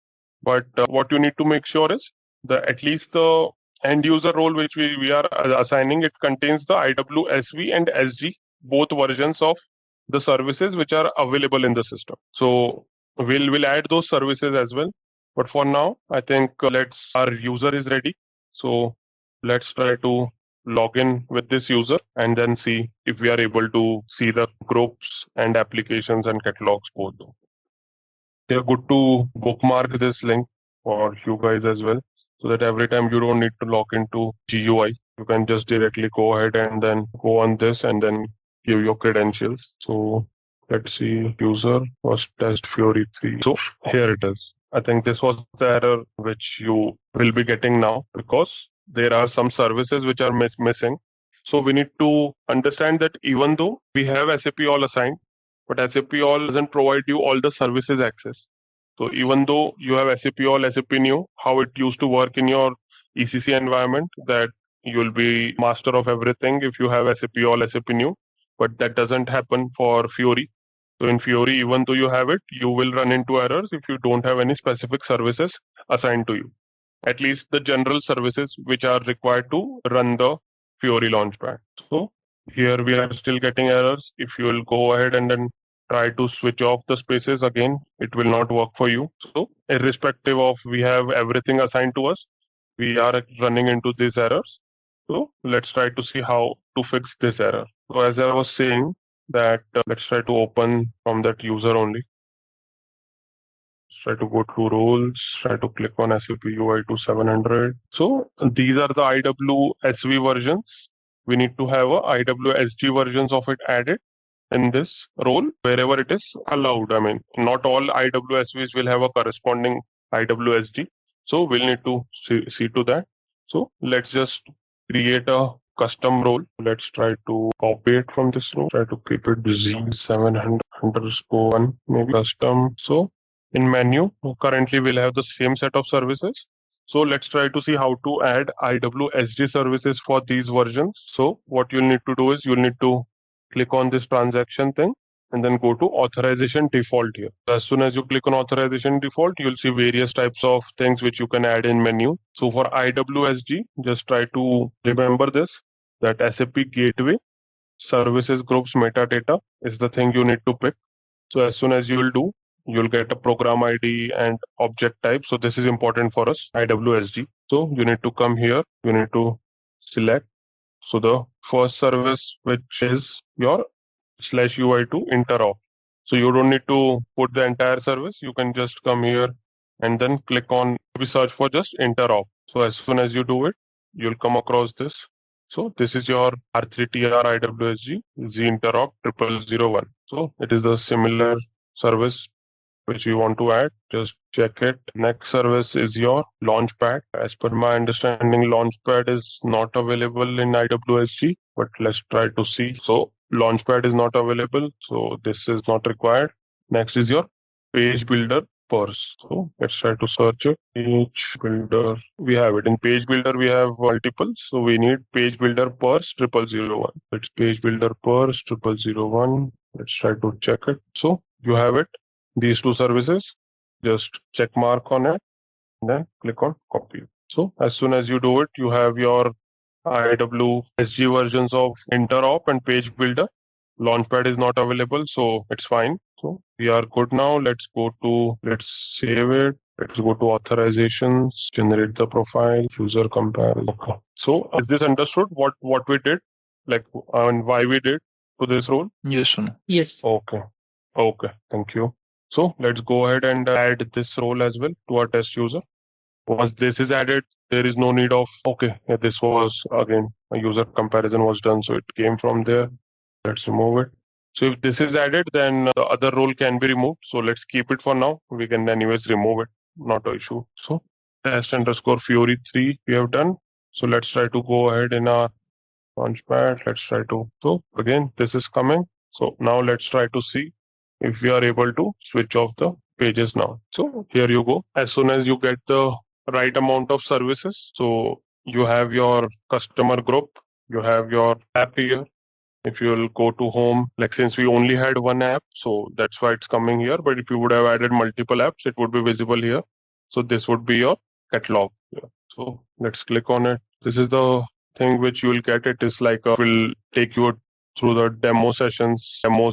S2: but what you need to make sure is at least the end user role which we are assigning, it contains the IWSV and SG, both versions of the services which are available in the system. So we'll add those services as well. But for now, I think our user is ready. So let's try to log in with this user and then see if we are able to see the groups and applications and catalogs both. You're good to bookmark this link for you guys as well, so that every time you don't need to log into GUI, you can just directly go ahead and then go on this and then give your credentials. So let's see, user was test Fiori 3. So here it is. I think this was the error which you will be getting now because there are some services which are missing. So we need to understand that even though we have SAP all assigned, but SAP all doesn't provide you all the services access. So even though you have SAP all, SAP new, how it used to work in your ECC environment, that you'll be master of everything if you have SAP all, SAP new, but that doesn't happen for Fiori. So in Fiori, even though you have it, you will run into errors if you don't have any specific services assigned to you. At least the general services which are required to run the Fiori launchpad. So here we are still getting errors. If you will go ahead and then try to switch off the spaces again, it will not work for you. So irrespective of we have everything assigned to us, we are running into these errors. So let's try to see how to fix this error. So as I was saying that let's try to open from that user only. Try to go to roles, try to click on SAP UI2 700. So these are the IWSV versions. We need to have a IWSG versions of it added in this role wherever it is allowed. I mean, not all IWSVs will have a corresponding IWSG. So we'll need to see to that. So let's just create a custom role. Let's try to copy it from this role. Try to keep it Z700_1, maybe custom. So in menu, currently we'll have the same set of services. So let's try to see how to add IWSG services for these versions. So what you'll need to do is you'll need to click on this transaction thing and then go to authorization default here. As soon as you click on authorization default, you'll see various types of things which you can add in menu. So for IWSG, just try to remember this, that SAP Gateway Services Groups Metadata is the thing you need to pick. So as soon as you will do, you'll get a program ID and object type. So this is important for us, IWSG. So you need to come here, you need to select. So the first service, which is your slash UI2 interop. So you don't need to put the entire service. You can just come here and then click on, we search for just interop. So as soon as you do it, you'll come across this. So this is your R3TR IWSG Z interop 0001. So it is a similar service which you want to add. Just check it. Next service is your Launchpad. As per my understanding, Launchpad is not available in IWSG, but let's try to see. So Launchpad is not available, so this is not required. Next is your Page Builder Purse. So let's try to search it. Page Builder. We have it. In Page Builder, we have multiples. So we need Page Builder Purse 0001. It's Page Builder Purse 0001. Let's try to check it. So you have it. These two services, just check mark on it, and then click on copy. So as soon as you do it, you have your IWSG versions of Interop and Page Builder. Launchpad is not available, so it's fine. So we are good now. Let's save it. Let's go to authorizations, generate the profile, user compare. Okay. So is this understood what we did, like and why we did to this role?
S7: Yes or no?
S4: Yes.
S2: Okay. Thank you. So let's go ahead and add this role as well to our test user. Once this is added, there is no need of, this was again, a user comparison was done. So it came from there. Let's remove it. So if this is added, then the other role can be removed. So let's keep it for now. We can anyways remove it. Not an issue. So test underscore Fiori 3 we have done. So let's try to go ahead in our Launchpad. So again, this is coming. So now let's try to see if we are able to switch off the pages now. So here you go. As soon as you get the right amount of services, so you have your customer group, you have your app here. If you will go to home, like since we only had one app, so that's why it's coming here. But if you would have added multiple apps, it would be visible here. So this would be your catalog. Yeah. So let's click on it. This is the thing which you will get. It is like will take you through the demos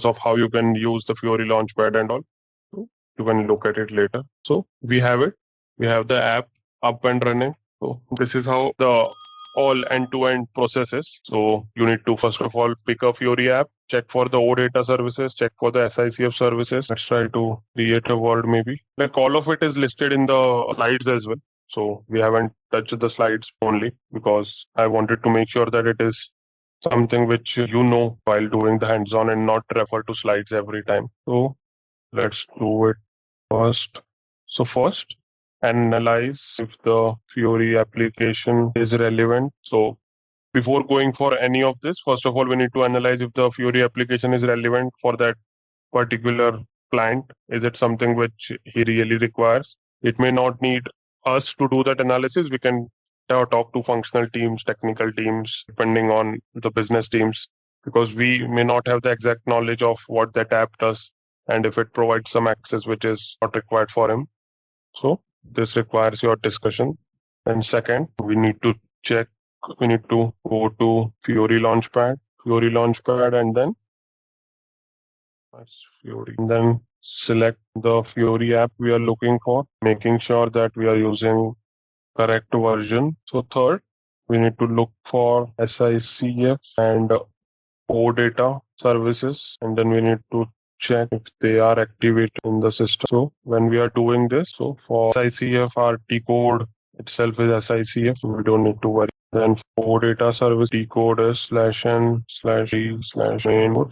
S2: of how you can use the Fiori Launchpad and all. So you can look at it later. So we have it. We have the app up and running. So this is how the all end-to-end processes. So you need to first of all pick a Fiori app, check for the OData services, check for the SICF services. Let's try to create a word maybe. Like all of it is listed in the slides as well. So we haven't touched the slides only because I wanted to make sure that it is something which you know while doing the hands-on and not refer to slides every time. So let's do it first. So first, analyze if the Fiori application is relevant. So before going for any of this, first of all, we need to analyze if the Fiori application is relevant for that particular client. Is it something which he really requires? It may not need us to do that analysis. We can talk to functional teams, technical teams, depending on the business teams, because we may not have the exact knowledge of what that app does and if it provides some access which is not required for him. So this requires your discussion. And second, we need to go to Fiori Launchpad, and then Fiori. And then select the Fiori app we are looking for, making sure that we are using correct version. So third, we need to look for SICF and OData services, and then we need to check if they are activated in the system. So when we are doing this, so for SICF, our T code itself is SICF, so we don't need to worry. Then for data service, T code is /n/d/main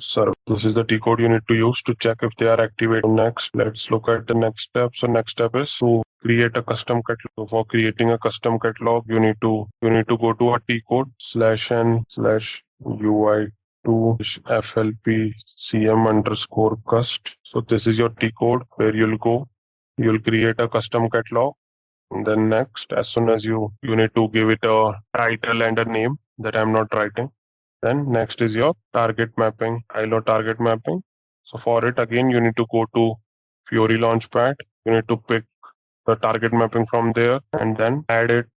S2: service. This is the T code you need to use to check if they are activated. Next, let's look at the next step. So next step is to create a custom catalog. So for creating a custom catalog, you need to go to a T code /n/UI2 FLPCM_cust. So this is your T code where you'll create a custom catalog. And then next, as soon as you need to give it a title and a name that I'm not writing. Then next is your target mapping, ILO target mapping. So for it, again, you need to go to Fiori Launchpad. You need to pick the target mapping from there and then add it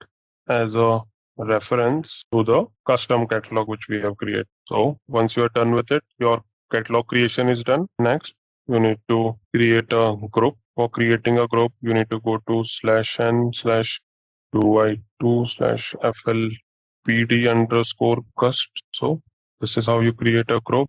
S2: as a reference to the custom catalog which we have created. So once you are done with it, your catalog creation is done. Next, you need to create a group. For creating a group, you need to go to /n/UI2/FLPD_cust. So this is how you create a group.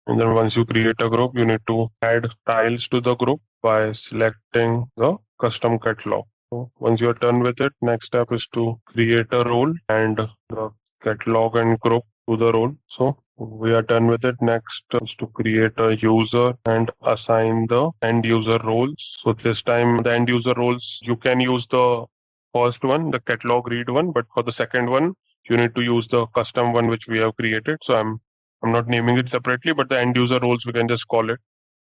S2: And then once you create a group, you need to add tiles to the group by selecting the custom catalog. So once you're done with it, next step is to create a role and the catalog and group to the role. So we are done with it. Next is to create a user and assign the end user roles. So this time the end user roles, you can use the first one, the catalog read one, but for the second one, you need to use the custom one which we have created. So I'm not naming it separately, but the end user roles we can just call it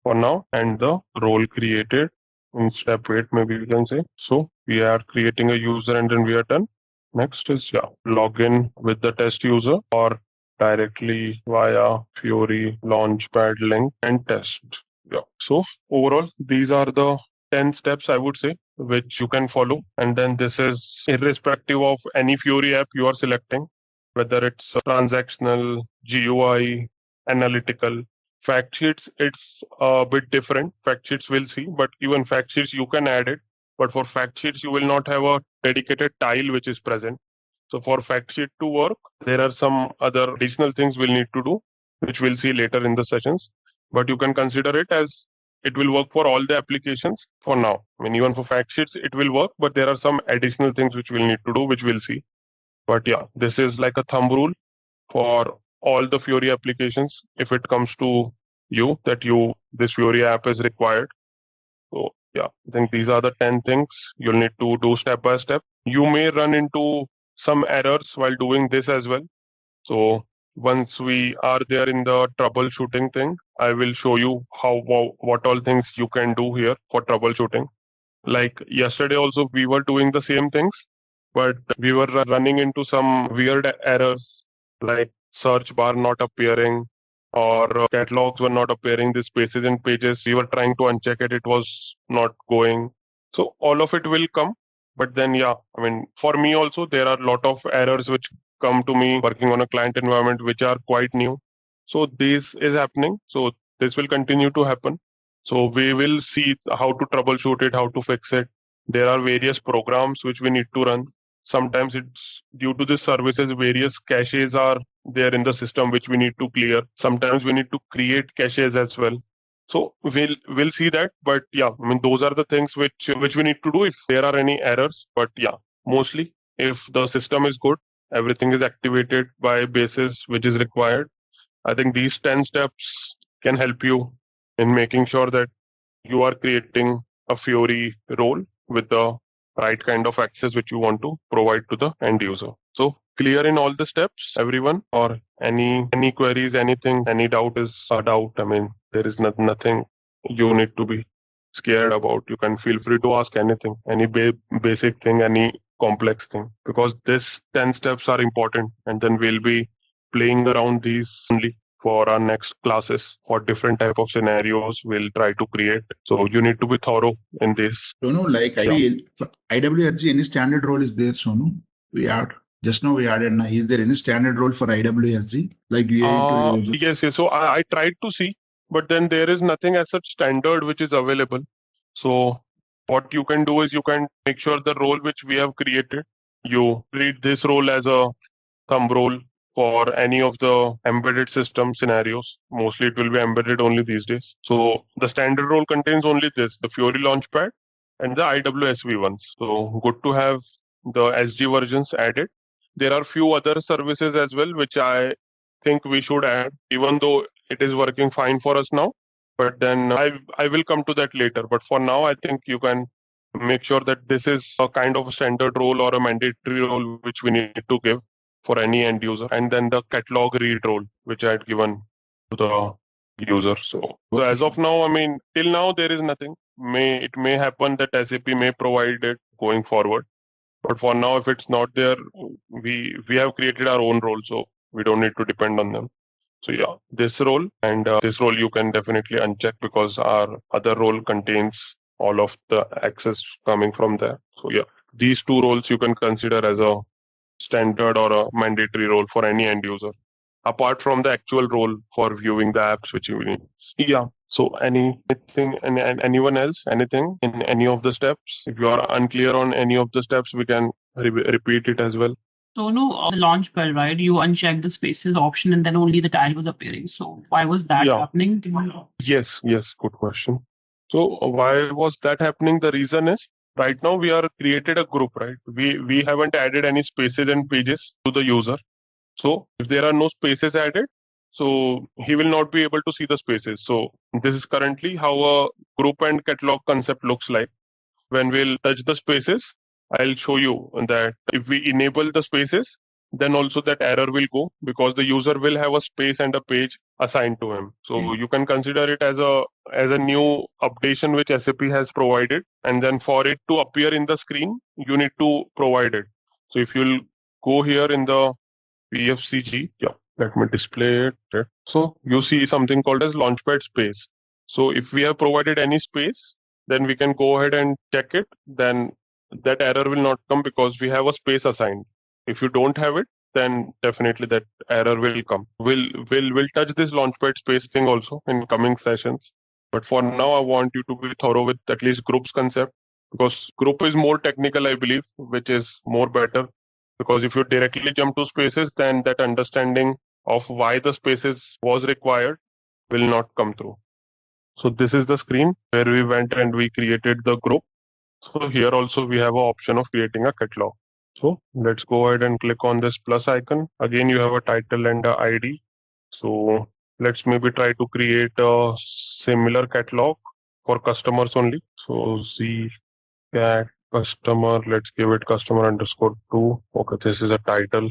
S2: for now, and the role created in step 8, maybe we can say. So we are creating a user and then we are done. Next is login with the test user or directly via Fiori Launchpad link and test. So overall, these are the 10 steps I would say which you can follow, and then this is irrespective of any Fiori app you are selecting, whether it's transactional, GUI, analytical. Fact sheets, it's a bit different. Fact sheets we'll see, but even fact sheets you can add it. But for fact sheets, you will not have a dedicated tile which is present. So for fact sheet to work, there are some other additional things we'll need to do, which we'll see later in the sessions. But you can consider it as it will work for all the applications for now. I mean, even for fact sheets, it will work, but there are some additional things which we'll need to do, which we'll see. But yeah, this is like a thumb rule for all the Fiori applications. If it comes to you that this Fiori app is required. So yeah, I think these are the 10 things you'll need to do step by step. You may run into some errors while doing this as well. So once we are there in the troubleshooting thing, I will show you what all things you can do here for troubleshooting. Like yesterday also, we were doing the same things, but we were running into some weird errors like search bar not appearing or catalogs were not appearing, the spaces and pages. We were trying to uncheck it, it was not going. So all of it will come. But then, yeah, I mean, for me also, there are a lot of errors which come to me working on a client environment, which are quite new. So this is happening. So this will continue to happen. So we will see how to troubleshoot it, how to fix it. There are various programs which we need to run. Sometimes it's due to the services, various caches are there in the system which we need to clear. Sometimes we need to create caches as well. So we'll see that. But yeah, I mean, those are the things which we need to do if there are any errors. But yeah, mostly if the system is good, everything is activated by basis which is required. I think these 10 steps can help you in making sure that you are creating a Fiori role with the right kind of access which you want to provide to the end user. So clear in all the steps, everyone, or any queries, anything, any doubt is a doubt. I mean, there is nothing you need to be scared about. You can feel free to ask anything, any basic thing, any complex thing, because this 10 steps are important, and then we'll be playing around these only for our next classes for different type of scenarios we'll try to create. So you need to be thorough in this.
S5: Sonu, like IWSG, any standard role is there, Sonu? We add. Just now we added. Is there any standard role for IWSG? Like
S2: yes. So I tried to see, but then there is nothing as such standard which is available. So what you can do is you can make sure the role which we have created, you treat this role as a thumb role for any of the embedded system scenarios. Mostly it will be embedded only these days. So the standard role contains only this, the Fiori Launchpad and the IWSV ones. So good to have the SG versions added. There are few other services as well, which I think we should add, even though it is working fine for us now. But then I will come to that later. But for now, I think you can make sure that this is a kind of a standard role or a mandatory role which we need to give for any end user. And then the catalog read role, which I had given to the user. So as of now, I mean, till now, there is nothing. It may happen that SAP may provide it going forward. But for now, if it's not there, we have created our own role, so we don't need to depend on them. So yeah, this role and this role you can definitely uncheck because our other role contains all of the access coming from there. So yeah, these two roles you can consider as a standard or a mandatory role for any end user, apart from the actual role for viewing the apps which you need. Yeah. So anything, anyone else, anything in any of the steps? If you are unclear on any of the steps, we can repeat it as well.
S8: So no, the launchpad, right? You uncheck the spaces option and then only the tile was appearing. So why was that happening?
S2: Yes, good question. So why was that happening? The reason is right now we are created a group, right? We haven't added any spaces and pages to the user. So if there are no spaces added, so he will not be able to see the spaces. So this is currently how a group and catalog concept looks like. When we'll touch the spaces, I'll show you that if we enable the spaces, then also that error will go because the user will have a space and a page assigned to him. So you can consider it as a new updation which SAP has provided, and then for it to appear in the screen, you need to provide it. So if you'll go here in the PFCG, let me display it. So you see something called as launchpad space. So if we have provided any space, then we can go ahead and check it. Then that error will not come because we have a space assigned. If you don't have it, then definitely that error will come. We'll touch this launchpad space thing also in coming sessions. But for now, I want you to be thorough with at least groups concept, because group is more technical, I believe, which is more better. Because if you directly jump to spaces, then that understanding of why the spaces was required will not come through. So this is the screen where we went and we created the group. So here also we have an option of creating a catalog. So let's go ahead and click on this plus icon. Again, you have a title and a ID. So let's maybe try to create a similar catalog for customers only. So cat customer, let's give it customer underscore 2. Okay, this is a title.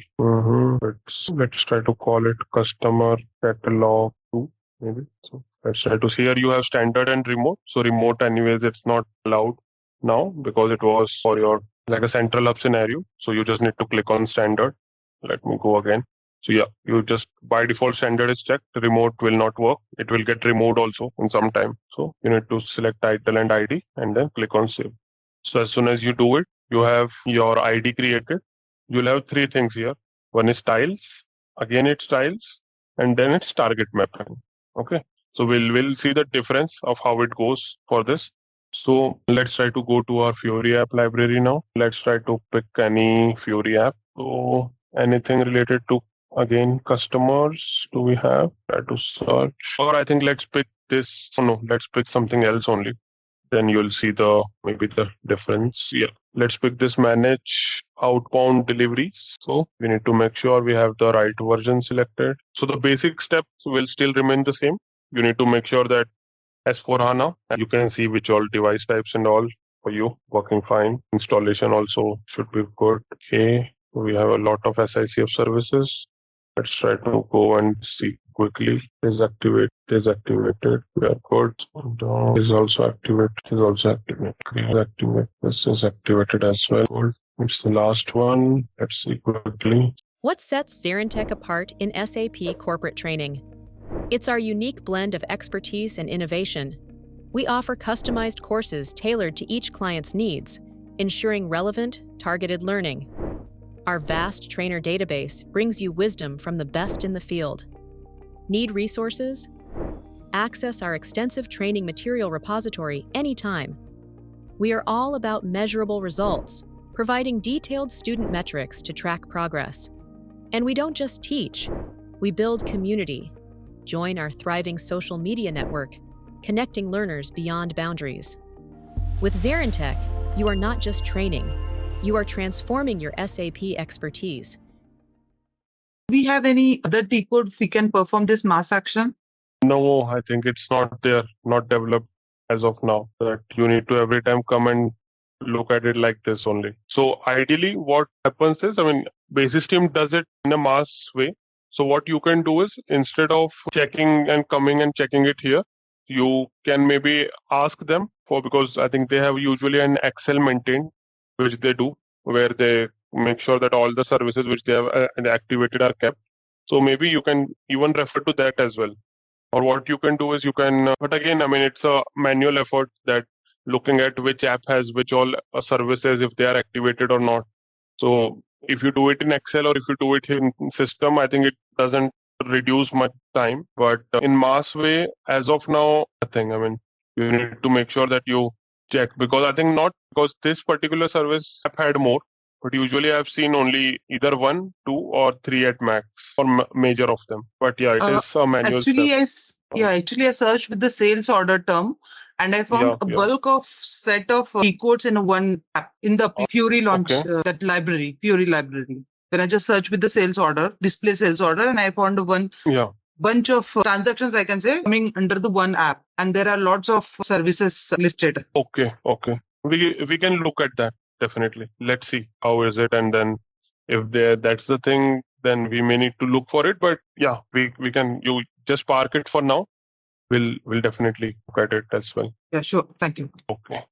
S2: Let's try to call it customer catalog 2 maybe. So let's try to see here you have standard and remote. So remote anyways it's not allowed now because it was for your like a central hub scenario. So you just need to click on standard. Let me go again. So you just by default standard is checked. Remote will not work. It will get removed also in some time. So you need to select title and ID and then click on save. So as soon as you do it, you have your ID created. You'll have 3 things here. One is tiles, again it's tiles, and then it's target mapping. Okay. So we'll see the difference of how it goes for this. So let's try to go to our Fiori app library now. Let's try to pick any Fiori app. So anything related to, again, customers, do we have? Try to search. Or I think let's pick this. Oh no, let's pick something else only. Then you'll see maybe the difference. Yeah. Let's pick this manage outbound deliveries. So we need to make sure we have the right version selected. So the basic steps will still remain the same. You need to make sure that S4HANA, you can see which all device types and all for you working fine. Installation also should be good. Okay. We have a lot of SICF services. Let's try to go and see quickly. Is activated. We are good. Is also activated. Is also activated. Activate. This is activated as well. Good. It's the last one. Let's see quickly.
S6: What sets ZaranTech apart in SAP corporate training? It's our unique blend of expertise and innovation. We offer customized courses tailored to each client's needs, ensuring relevant, targeted learning. Our vast trainer database brings you wisdom from the best in the field. Need resources? Access our extensive training material repository anytime. We are all about measurable results, providing detailed student metrics to track progress. And we don't just teach, we build community. Join our thriving social media network, connecting learners beyond boundaries. With ZaranTech, you are not just training, you are transforming your SAP expertise.
S4: Do we have any other T code we can perform this mass action?
S2: No, I think it's not there, not developed as of now. That you need to every time come and look at it like this only. So ideally what happens is, Basis team does it in a mass way. So what you can do is instead of checking and coming and checking it here, you can maybe ask them because I think they have usually an Excel maintained, which they do, where they make sure that all the services which they have activated are kept. So maybe you can even refer to that as well. Or what you can do is you can, but again, it's a manual effort that looking at which app has which all services, if they are activated or not. So if you do it in Excel or if you do it in system, I think it doesn't reduce much time. But in mass way, as of now, nothing. You need to make sure that you check, because I think not because this particular service app had more, But usually I've seen only either 1, 2, or 3 at max for major of them. But yeah, it is a manual step.
S4: Actually, I searched with the sales order term and I found a bulk of set of key codes in one app in the Fiori launch, that library, Fiori library. When I just searched with the sales order, display sales order, and I found one bunch of transactions, I can say, coming under the one app. And there are lots of services listed.
S2: Okay. We can look at that, definitely. Let's see how is it. And then if that's the thing, then we may need to look for it. But yeah, we can, you just park it for now. We'll definitely look at it as well.
S4: Yeah, sure. Thank you.
S2: Okay.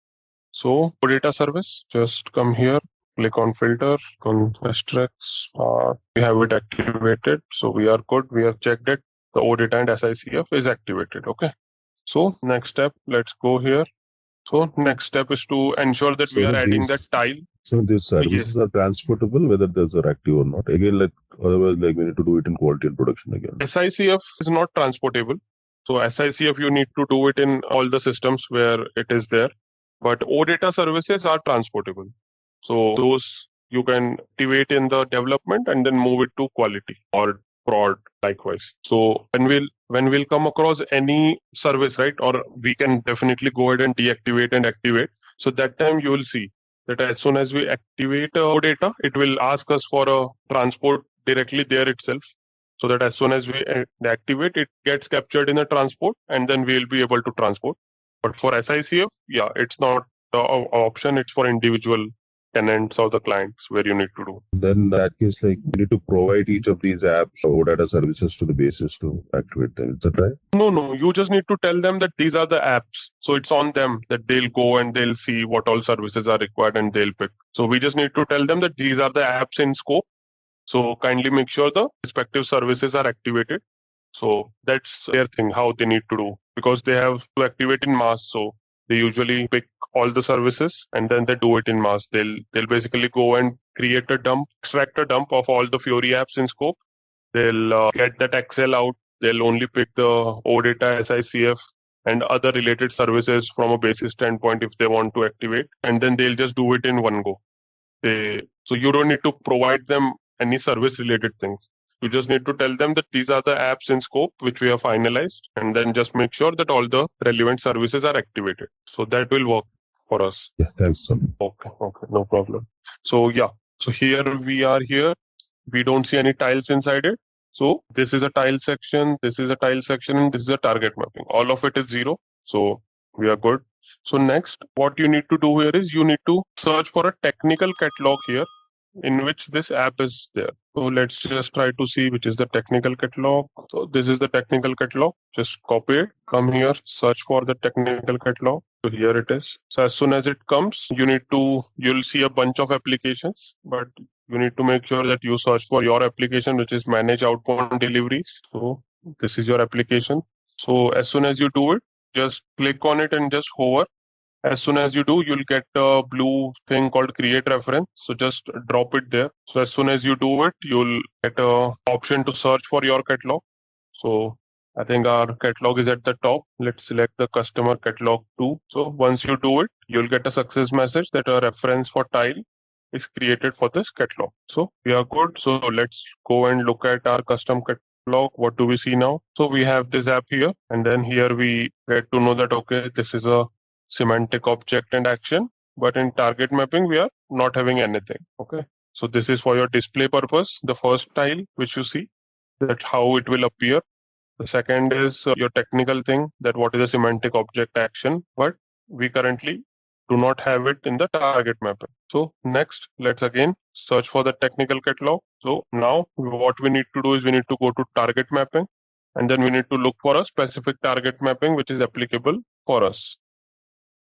S2: So data service, just come here, click on filter, on asterisk. We have it activated. So we are good. We have checked it. The OData and SICF is activated. Okay. So next step, let's go here. So next step is to ensure that we are adding that tile.
S9: So these services are transportable, whether those are active or not. Again, otherwise, we need to do it in quality and production again.
S2: SICF is not transportable. So SICF, you need to do it in all the systems where it is there. But OData services are transportable. So those you can activate in the development and then move it to quality or prod likewise. So when we'll come across any service, right, or we can definitely go ahead and deactivate and activate. So that time you will see that as soon as we activate OData, it will ask us for a transport directly there itself. So that as soon as we activate, it gets captured in a transport and then we'll be able to transport. But for SICF, it's not the option. It's for individual tenants or the clients where you need to do.
S9: Then in that case, we need to provide each of these apps or data services to the bases to activate them. Is that right?
S2: No. You just need to tell them that these are the apps. So it's on them that they'll go and they'll see what all services are required and they'll pick. So we just need to tell them that these are the apps in scope. So kindly make sure the respective services are activated. So that's their thing, how they need to do, because they have to activate in mass. So they usually pick all the services and then they do it in mass. They'll basically go and create a dump, extract a dump of all the Fiori apps in scope. They'll get that Excel out. They'll only pick the OData, SICF, and other related services from a basis standpoint if they want to activate. And then they'll just do it in one go. So you don't need to provide them any service related things. You just need to tell them that these are the apps in scope which we have finalized, and then just make sure that all the relevant services are activated. So that will work for us.
S9: Yeah, thanks, sir.
S2: Okay, no problem. So so here we are here. We don't see any tiles inside it. So this is a tile section, this is a tile section, and this is a target mapping. All of it is 0. So we are good. So next, what you need to do here is you need to search for a technical catalog here in which this app is there. So let's just try to see which is the technical catalog. So this is the technical catalog. Just copy it, come here, search for the technical catalog. So here it is. So as soon as it comes, you'll see a bunch of applications, but you need to make sure that you search for your application, which is manage outbound deliveries. So this is your application. So as soon as you do it, just click on it and just hover. As soon as you do, you'll get a blue thing called create reference. So just drop it there. So as soon as you do it, you'll get a option to search for your catalog. So I think our catalog is at the top. Let's select the customer catalog too. So once you do it, you'll get a success message that a reference for tile is created for this catalog. So we are good. So let's go and look at our custom catalog. What do we see now? So we have this app here, and then here we get to know that, okay, this is a semantic object and action, but in target mapping, we are not having anything. Okay. So this is for your display purpose. The first tile, which you see, that how it will appear. The second is your technical thing, that what is a semantic object action, but we currently do not have it in the target mapping. So next, let's again search for the technical catalog. So now what we need to do is we need to go to target mapping, and then we need to look for a specific target mapping which is applicable for us.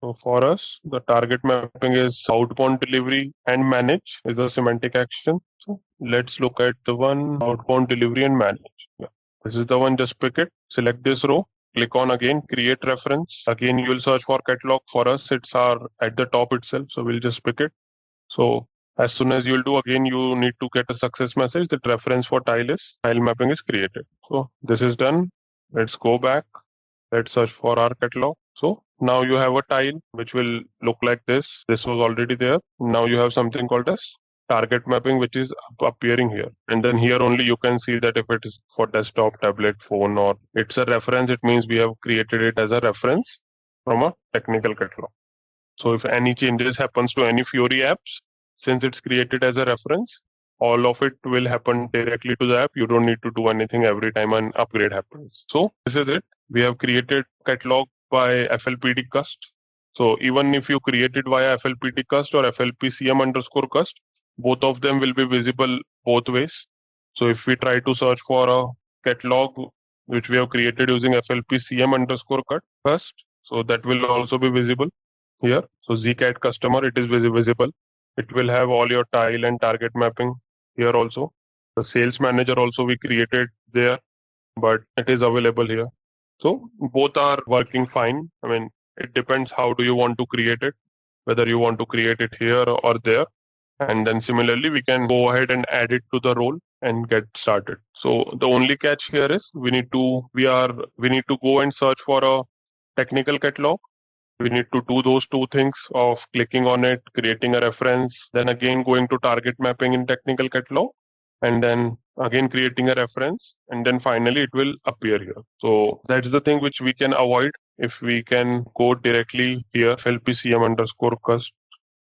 S2: So for us, the target mapping is outbound delivery and manage is a semantic action. So let's look at the one outbound delivery and manage. Yeah. This is the one, just pick it, select this row, click on again, create reference. Again, you will search for catalog. For us, it's at the top itself. So we'll just pick it. So as soon as you'll do, again, you need to get a success message that reference for tile mapping is created. So this is done. Let's go back. Let's search for our catalog. So now you have a tile which will look like this. This was already there. Now you have something called as target mapping, which is appearing here. And then here only you can see that if it is for desktop, tablet, phone, or it's a reference, it means we have created it as a reference from a technical catalog. So if any changes happens to any Fiori apps, since it's created as a reference, all of it will happen directly to the app. You don't need to do anything every time an upgrade happens. So this is it. We have created catalog by FLPD cust. So even if you create it via FLPD cust or FLPCM_cust, both of them will be visible both ways. So if we try to search for a catalog which we have created using FLPCM_cust, so that will also be visible here. So zcat customer, it is visible. It will have all your tile and target mapping here also. The sales manager also we created there, but it is available here. So both are working fine. I mean, it depends how do you want to create it, whether you want to create it here or there. And then similarly, we can go ahead and add it to the role and get started. So the only catch here is we need to go and search for a technical catalog. We need to do those two things of clicking on it, creating a reference, then again going to target mapping in technical catalog, and then again creating a reference, and then finally it will appear here. So that's the thing which we can avoid if we can go directly here, FLPCM_cust.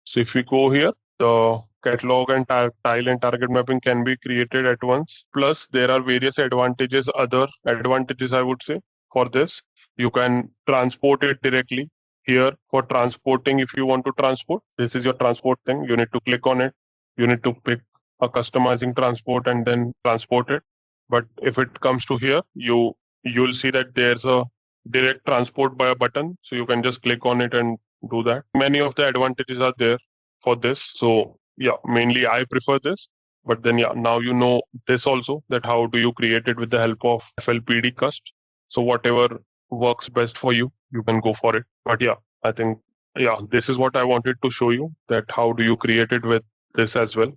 S2: So if we go here, the catalog and tile and target mapping can be created at once. Plus, there are various advantages, other advantages I would say for this. You can transport it directly. Here for transporting, if you want to transport, this is your transport thing. You need to click on it. You need to pick a customizing transport and then transport it. But if it comes to here, you'll see that there's a direct transport by a button. So you can just click on it and do that. Many of the advantages are there for this. So yeah, mainly I prefer this. But then yeah, now you know this also, that how do you create it with the help of FLPD cust. So whatever works best for you, you can go for it. But yeah, I think, yeah, this is what I wanted to show you, that how do you create it with this as well.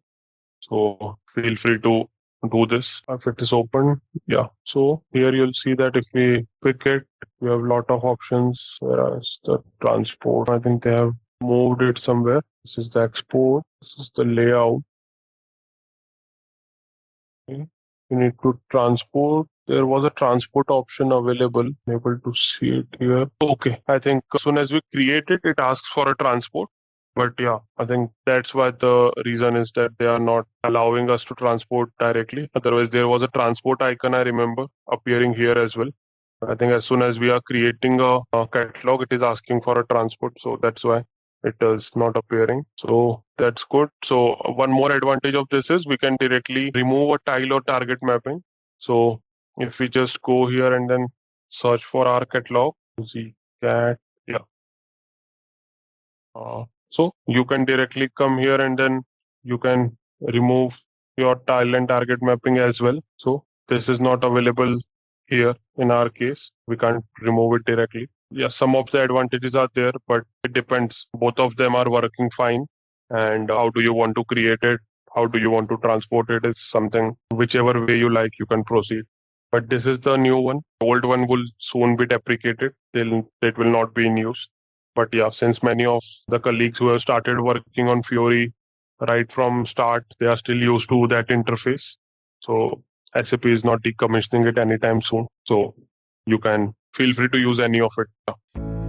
S2: So feel free to do this if it is open. Yeah, so here you'll see that if we pick it, we have a lot of options. Whereas the transport, I think they have moved it somewhere. This is the export, this is the layout. Okay. You need to transport. There was a transport option available. Able to see it here. Okay, I think as soon as we create it, it asks for a transport. But yeah, I think that's why the reason is that they are not allowing us to transport directly. Otherwise, there was a transport icon, I remember, appearing here as well. I think as soon as we are creating a catalog, it is asking for a transport. So that's why it is not appearing. So that's good. So one more advantage of this is we can directly remove a tile or target mapping. So if we just go here and then search for our catalog, zcat, yeah. So you can directly come here and then you can remove your tile and target mapping as well. So this is not available here in our case. We can't remove it directly. Yeah, some of the advantages are there, but it depends. Both of them are working fine. And how do you want to create it? How do you want to transport it? It's something, whichever way you like, you can proceed. But this is the new one. The old one will soon be deprecated. It will not be in use. But yeah, since many of the colleagues who have started working on Fiori right from start, they are still used to that interface. So SAP is not decommissioning it anytime soon. So you can feel free to use any of it.